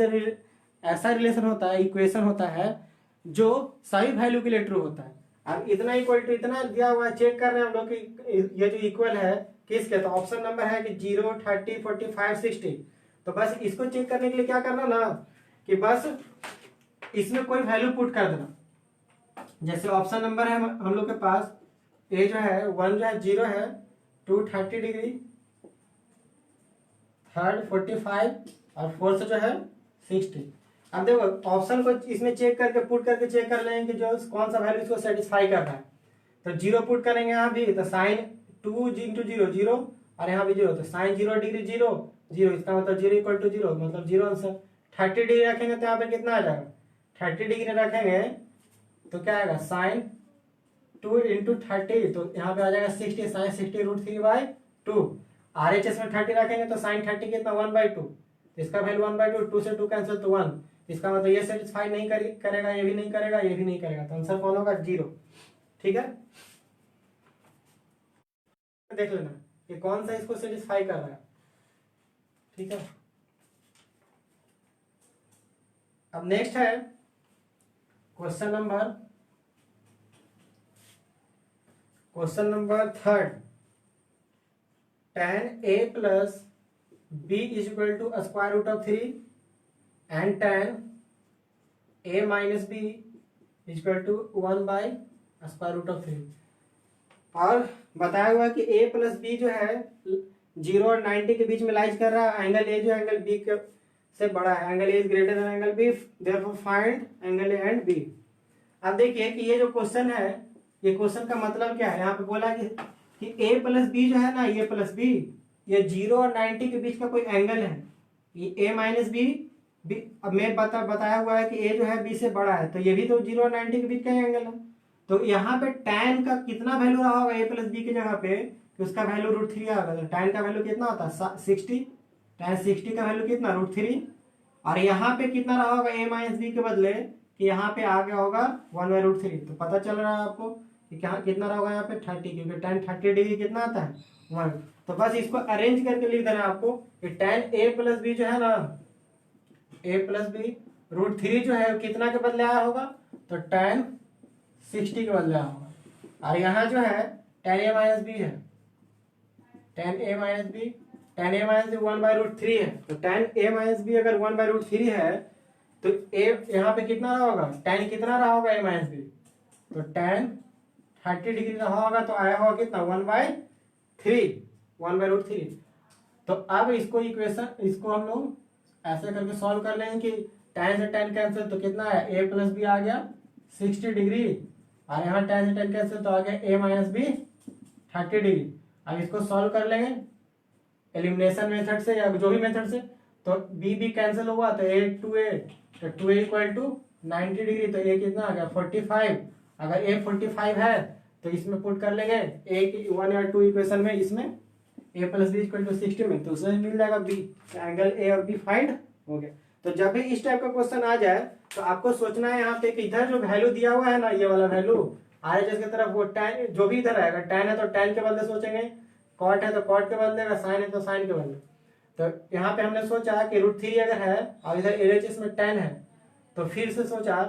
ऐसा रिलेशन होता है, इक्वेशन होता है जो सही वैल्यू के लिए ट्रू होता है। अब इतना इक्वल टू इतना दिया हुआ है, चेक कर रहे हैं हम लोग कि ये जो इक्वल है किसके, तो ऑप्शन नंबर है कि 0, 30, 45, 60। तो बस इसको चेक करने के लिए क्या करना ना कि बस इसमें कोई वैल्यू पुट कर देना। जैसे ऑप्शन नंबर है हम लोग के पास, ए जो है 1 जो है 0 है, 2 30 डिग्री, थर्ड 45 और फोर्थ जो है 60। अब देखो ऑप्शन को इसमें चेक करके पुट करके चेक कर लेंगे कि जो कौन सा वैल्यू इसको सेटिस्फाई कर रहा है। तो 0 पुट करेंगे यहाँ भी, तो साइन 2 इंटू 0 0, और यहाँ भी 0, तो साइन 0 डिग्री 0 0, इसका मतलब 0 इक्वल टू 0, मतलब 0 आंसर। 30 डिग्री रखेंगे तो यहाँ पे कितना आ जाएगा, 30 डिग्री रखेंगे तो क्या आएगा साइन 2 इंटू 30, तो यहाँ पे आ जाएगा 60, साइन 60 √3/2। RHS में 30 रखेंगे तो साइन 30 कितना 1/2, इसका वैल्यू 1/2, 2 से 2 कैंसिल तो 1, इसका मतलब ये सेटिस्फाई नहीं करेगा, ये भी नहीं करेगा, ये भी नहीं करेगा, तो आंसर कौन होगा 0। ठीक है, देख लेना कि कौन सा इसको सेटिस्फाई कर रहा है। ठीक है, अब नेक्स्ट है question number third. tan a प्लस b is equal to √3 and tan a minus b is equal to 1/√3। और बताया हुआ कि a प्लस b जो है 0 और 90 के बीच में लाइज कर रहा है। एंगल a जो एंगल b के से बड़ा है, angle a is greater than angle b, therefore find angle a and b। अब देखिए कि ये जो क्वेश्चन है, ये क्वेश्चन का मतलब क्या है। यहाँ पे बोला कि a प्लस बी जो है ना, ये प्लस बी, ये 0 और 90 के बीच का कोई एंगल है, ये a माइनस बी। अब मैं बताया हुआ है कि a जो है b से बड़ा है, तो ये भी तो 0 और 90 के बीच का एंगल है। तो यहाँ पे tan का कितना वैल्यू रहा होगा a प्लस बी की जगह पे, कि उसका वैल्यू √3 आ गया। तो tan का वैल्यू कितना होता है 60, tan 60 का वैल्यू कितना √3, और यहाँ पे कितना रहा होगा a माइनस बी के बदले, कि यहाँ पे आ गया होगा 1/√3। तो पता चल रहा है आपको कि क्या कितना रहा होगा यहाँ पे 30, क्योंकि tan 30 डिग्री कितना आता है 1। तो बस इसको अरेंज करके लिख देना आपको कि tan a प्लस बी जो है ना, a प्लस बी √3 जो है कितना के बदले आया होगा, तो tan 60 के बदले आया होगा। और यहाँ जो है tan a माइनस बी है, tan a माइनस बी 1/√3 है। तो tan a माइनस बी अगर 1/√3 है, तो a यहाँ पे कितना रहा होगा, tan कितना रहा होगा a माइनस बी, तो tan 30 डिग्री रहा होगा तो आया होगा कितना 1/3, 1/√3। तो अब इसको इक्वेशन इसको हम लोग ऐसे करके सॉल्व कर लेंगे कि tan से tan कैंसिल तो कितना है a प्लस बी आ गया 60 डिग्री, और यहाँ tan से tan कैंसिल तो आ गया a माइनस बी 30 डिग्री। अब इसको सॉल्व कर लेंगे एलिमिनेशन मेथड से या जो भी मेथड से, तो b भी कैंसिल हुआ तो a टू a, तो 2a इक्वल टू 90 डिग्री, तो a कितना आ गया 45। अगर a 45 है तो इसमें पुट कर लेंगे a की 1 या 2 इक्वेशन में, इसमें a plus B equal to 60 में, तो उसमें मिल जाएगा b, एंगल a और b फाइंड हो गया। तो जब भी इस टाइप का क्वेश्चन आ जाए तो आपको सोचना है यहाँ पे कि इधर जो वैल्यू दिया हुआ है ना, ये वाला वैल्यू RHS की तरफ, वो tan जो भी इधर आएगा, tan है तो tan के बदले सोचेंगे, कॉट है तो कॉट के बदले, अगर साइन है तो साइन के बदले। तो यहाँ पे हमने सोचा कि √3 अगर है और इधर LHS में tan है, तो फिर से सोचा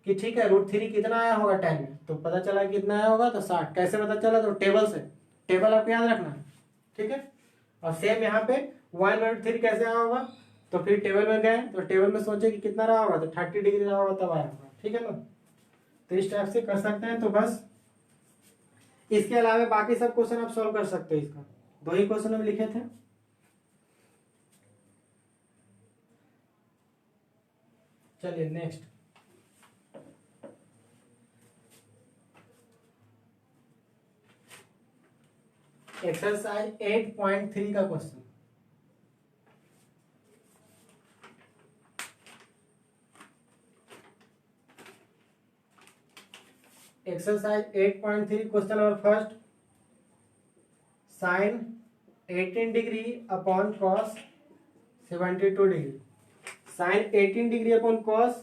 कि ठीक है √3 कितना आया होगा tan में, तो पता चला कितना आया होगा तो 60। कैसे पता चला, तो टेबल से, टेबल आपको याद रखना है, ठीक है। और सेम यहाँ पे 1/3 कैसे आया होगा, तो फिर टेबल में गए तो टेबल में सोचे कि कितना रहा होगा, तो 30 डिग्री रहा होगा तब आया होगा, ठीक है ना। तो इस टाइप से कर सकते हैं। तो बस इसके अलावा बाकी सब क्वेश्चन आप सॉल्व कर सकते हो, इसका 2 ही क्वेश्चन हम लिखे थे। चलिए नेक्स्ट, एक्सरसाइज 8.3 का question. Exercise 8.3 question number first, sine 18 degree upon cos 72 degree. Sine 18 degree upon cos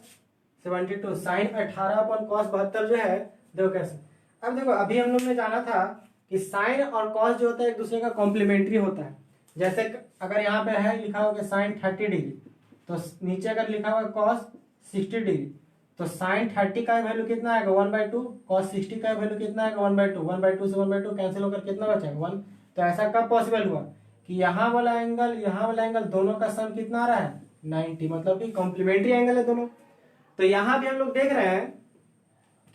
72, sine 18 upon cos 72 जो है, देखो कैसे। अब देखो अभी हम लोग ने जाना था कि साइन और कॉस जो होता है एक दूसरे का कॉम्प्लीमेंट्री होता है। जैसे अगर यहाँ पे है लिखा होगा साइन 30 डिग्री, तो नीचे अगर लिखा होगा कॉस 60 डिग्री, तो साइन 30 का वैल्यू कितना आएगा 1/2, कॉस 60 का वैल्यू कितना आएगा 1/2, 1/2 से 1/2 कैंसिल होकर कितना बचेगा 1। तो ऐसा कब पॉसिबल हुआ कि यहाँ वाला एंगल दोनों का सम कितना आ रहा है 90, मतलब कि कॉम्प्लीमेंट्री एंगल है दोनों। तो यहाँ भी हम लोग देख रहे हैं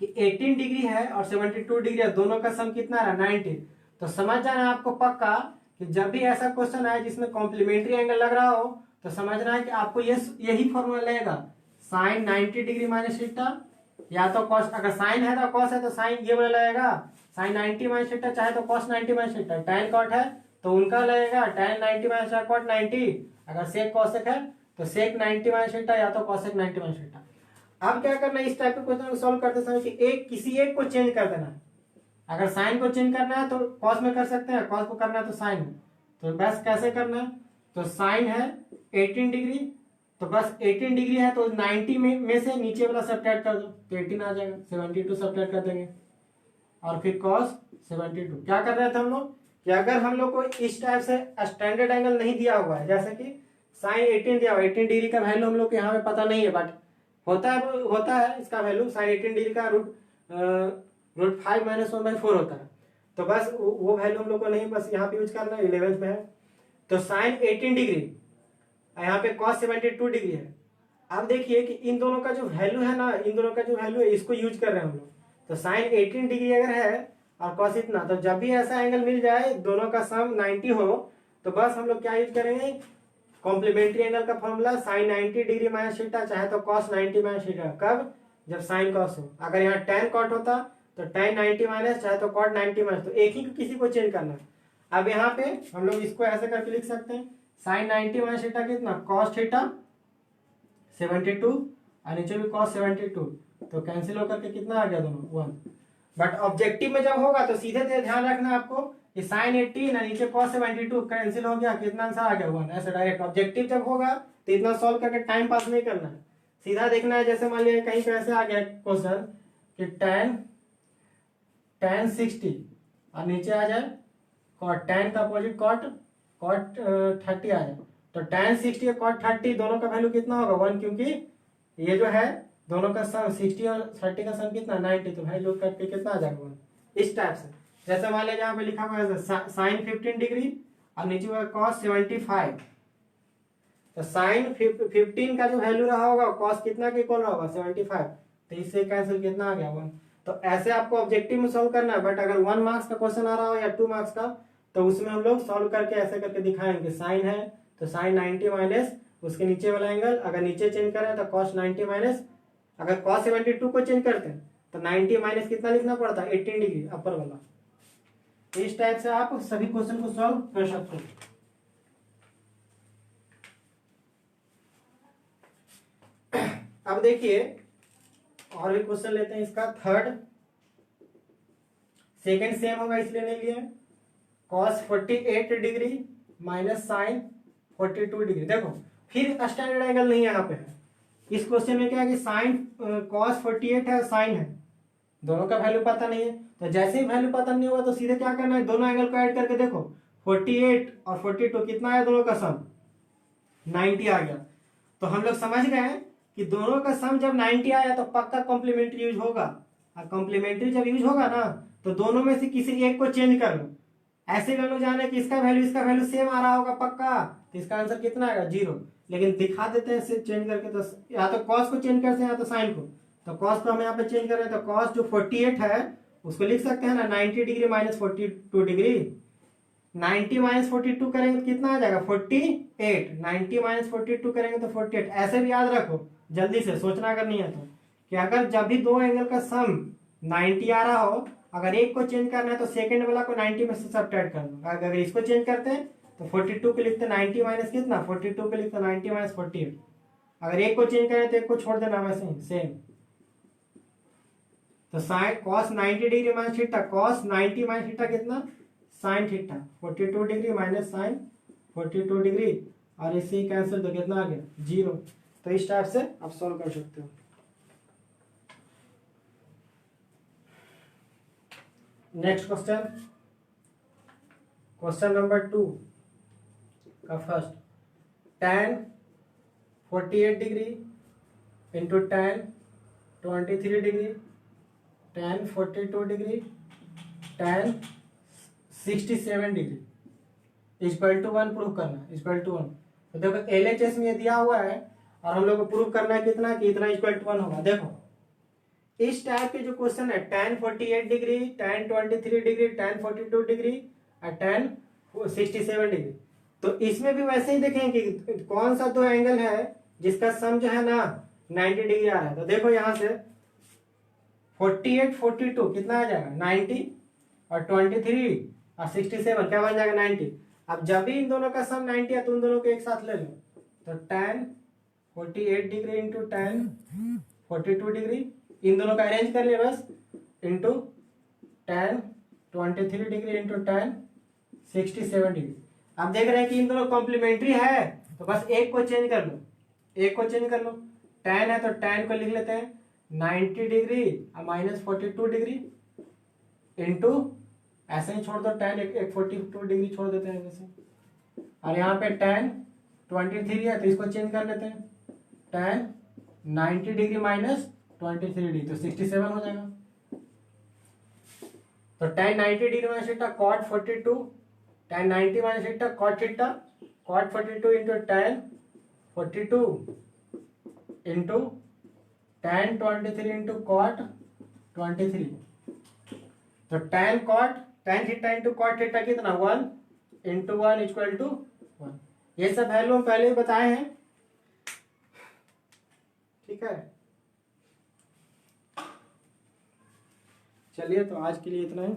कि 18 डिग्री है और 72 डिग्री है, दोनों का सम कितना आ रहा है 90। तो समझ जाना आपको पक्का कि जब भी ऐसा क्वेश्चन आए जिसमें कॉम्प्लीमेंट्री एंगल लग रहा हो, तो समझना है कि आपको यही फॉर्मूला लगेगा, साइन 90 डिग्री माइनस थीटा, या तो कॉस, अगर साइन है तो कॉस है तो साइन ये वाला लगेगा साइन 90 माइनस थीटा, चाहे तो cos 90 minus theta. Tan cot है तो उनका लगेगा टैन 90 माइनस कॉट 90, अगर सेक कॉसेक है तो सेक 90 माइनस थीटा या तो कॉसेक 90 माइनस थीटा। अब क्या करना है, इस टाइप के क्वेश्चन को सॉल्व करते समय कि किसी एक को चेंज कर देना है। अगर साइन को चेंज करना है तो कॉस में कर सकते हैं, कॉस को करना है तो साइन में। तो बस कैसे करना है, तो साइन है 18 डिग्री, तो बस 18 डिग्री है तो 90 में से नीचे वाला सब्ट्रैक्ट कर दो तो 18 आ जाएगा, 72 सब्ट्रैक्ट कर देंगे, और फिर कॉस 72। क्या कर रहे थे हम लोग कि अगर हम लोग को इस टाइप से स्टैंडर्ड एंगल नहीं दिया हुआ है, जैसे कि साइन 18 दिया हुआ, 18 डिग्री का वैल्यू हम लोग को यहाँ पे पता नहीं है, बट होता है इसका वैल्यू साइन 18 डिग्री का √5 - 1/4 होता है। तो बस वो वैल्यू हम लोग को नहीं, बस यहाँ पे यूज करना है, 11th में है। तो साइन 18 डिग्री, यहाँ पे कॉस 72 डिग्री है। अब देखिए कि इन दोनों का जो वैल्यू है ना, इन दोनों का जो वैल्यू है इसको यूज कर रहे हैं हम लोग। तो साइन 18 डिग्री अगर है और कॉस इतना, तो जब भी ऐसा एंगल मिल जाए दोनों का सम 90 हो, तो बस हम लोग क्या यूज करेंगे, कॉम्प्लीमेंट्री एंगल का formula sine 90 degree minus theta, चाहे तो कॉस 90 माइनस थीटा। कब, जब साइन कॉस हो। अगर यहाँ टैन कॉट होता तो टैन 90 माइनस, चाहे तो कॉट 90 माइनस, तो एक ही किसी को चेंज करना है। अब यहाँ पे हम लोग इसको ऐसे करके लिख सकते हैं, साइन 90 माइनस थीटा कितना, कॉस थीटा 72, और नीचे भी कॉस 72, तो कैंसिल होकर के कितना आ गया दोनों 1। बट ऑब्जेक्टिव में जब होगा तो सीधे ध्यान रखना है आपको कि साइन 18 और नीचे cos 72 कैंसिल हो गया, कितना आंसर आ गया 1, ऐसे डायरेक्ट। ऑब्जेक्टिव जब होगा तो इतना सॉल्व करके टाइम पास नहीं करना है, सीधा देखना है। जैसे मान लिया कहीं पे ऐसे आ गया क्वेश्चन कि tan 60 और नीचे आ जाए cot, tan का अपोजिट cot 30 आ जाए, तो tan 60 और cot 30 दोनों का वैल्यू कितना होगा 1, क्योंकि ये जो है दोनों का सम 60 और 30 का सम कितना 90, तो वैल्यू करके कितना आ जाएगा 1। इस टाइप से जैसे मान लीजिए यहाँ पे लिखा हुआ है साइन 15 डिग्री और नीचे हुआ cos 75, तो साइन 15 का जो वैल्यू रहा होगा cos कितना के इक्वल होगा 75, तो इससे कैंसिल कितना आ गया 1। तो ऐसे आपको ऑब्जेक्टिव में सॉल्व करना है, बट अगर 1 मार्क्स का क्वेश्चन आ रहा हो या 2 मार्क्स का, तो उसमें हम लोग सॉल्व करके ऐसे करके दिखाएंगे। साइन है तो साइन 90 माइनस उसके नीचे वाला एंगल, अगर नीचे चेंज करें तो कॉस 90 माइनस, अगर कॉस 72 को चेंज करते हैं तो 90 माइनस कितना लिखना पड़ता है 18 डिग्री अपर वाला। इस टाइप से आप सभी क्वेश्चन को सॉल्व कर सकते हो। अब देखिए और भी क्वेश्चन लेते हैं। इसका थर्ड, सेकंड सेम होगा इसलिए नहीं लिए। Cos 48 degree minus sine 42 degree. देखो फिर स्टैंडर्ड एंगल नहीं यहाँ पे है। इस क्वेश्चन में क्या है कि साइन कॉस 48 है, साइन है, दोनों का वैल्यू पता नहीं है। तो जैसे ही वैल्यू पता नहीं होगा तो सीधे क्या करना है, दोनों एंगल को ऐड करके देखो 48 और 42 कितना आया, दोनों का सम 90 आ गया। तो हम लोग समझ गए हैं कि दोनों का सम जब 90 आया तो पक्का कॉम्प्लीमेंट्री यूज होगा। और कॉम्प्लीमेंट्री जब यूज होगा ना तो दोनों में से किसी एक को चेंज कर लो। ऐसे दोनों जाने कि इसका वैल्यू सेम आ रहा होगा पक्का, तो इसका आंसर कितना आएगा 0। लेकिन दिखा देते हैं चेंज करके, तो या तो कॉस को चेंज करते हैं या तो साइन को। तो कॉस को हम यहाँ पे चेंज कर रहे हैं, तो कॉस जो 48 है उसको लिख सकते हैं ना 90 डिग्री माइनस 42 डिग्री। 90 माइनस 42 करेंगे तो कितना आ जाएगा 48। 90 माइनस 42 करेंगे तो 48। ऐसे भी याद रखो, जल्दी से सोचना अगर नहीं है तो, कि अगर जब भी दो एंगल का सम 90 आ रहा हो, अगर एक को चेंज करना है तो सेकंड वाला को 90 में से सब्ट्रैक्ट कर लो। अगर इसको चेंज करते हैं तो 42 को लिखते 90 माइनस कितना 42 को लिखते 90 माइनस 48। अगर एक को चेंज करें तो एक को छोड़ देना वैसे ही सेम। तो sine cos 90 degree minus theta, cos 90 minus theta कितना sine theta 42 degree minus sine 42 degree, और इससे ही कैंसिल तो कितना आ गया 0। तो इस टाइप से आप सॉल्व कर सकते हो। नेक्स्ट क्वेश्चन, क्वेश्चन नंबर 2 का first, tan 48 degree into tan 23 degree, tan 42 degree, tan 67 degree equal to 1 prove करना, इक्वल टू 1। तो देखो LHS में ये दिया हुआ है और हम लोग को प्रूव करना है कितना, कि इतना इक्वल टू 1 होगा। देखो इस टाइप के जो क्वेश्चन है tan 48 degree, tan 23 degree, tan 42 degree और tan 67 डिग्री, तो इसमें भी वैसे ही देखें कि कौन सा दो एंगल है जिसका सम जो है ना 90 डिग्री आ रहा है। तो देखो यहां से 48 42 कितना आ जाएगा 90, और 23 और 67 क्या बन जाएगा 90। अब जब भी इन दोनों का सम 90 है तो उन दोनों को एक साथ ले लो। तो tan 48 degree into tan 42 degree, इन दोनों का अरेंज कर लिया बस, into tan 23 degree into tan 67 degree. अब देख रहे हैं कि इन दोनों कॉम्प्लीमेंट्री है, तो बस एक को चेंज कर लो, एक को चेंज कर लो। tan है तो tan को लिख लेते हैं 90 डिग्री और माइनस 42 डिग्री इंटू, ऐसे ही छोड़ दो tan एक 42 डिग्री छोड़ देते हैं जैसे, और यहाँ पे tan 23 है तो इसको चेंज कर लेते हैं tan 90 डिग्री माइनस 23 डिग्री, तो 67 हो जाएगा। तो tan 90 degree minus theta cot 42, tan 90 minus theta cot theta, cot 42 into tan 42 into tan 23 into cot 23। तो tan theta into cot theta कितना 1 इंटू 1 इक्वल टू 1। ये सब वैल्यू हम पहले ही बताए हैं, ठीक है। चलिए तो आज के लिए इतना ही।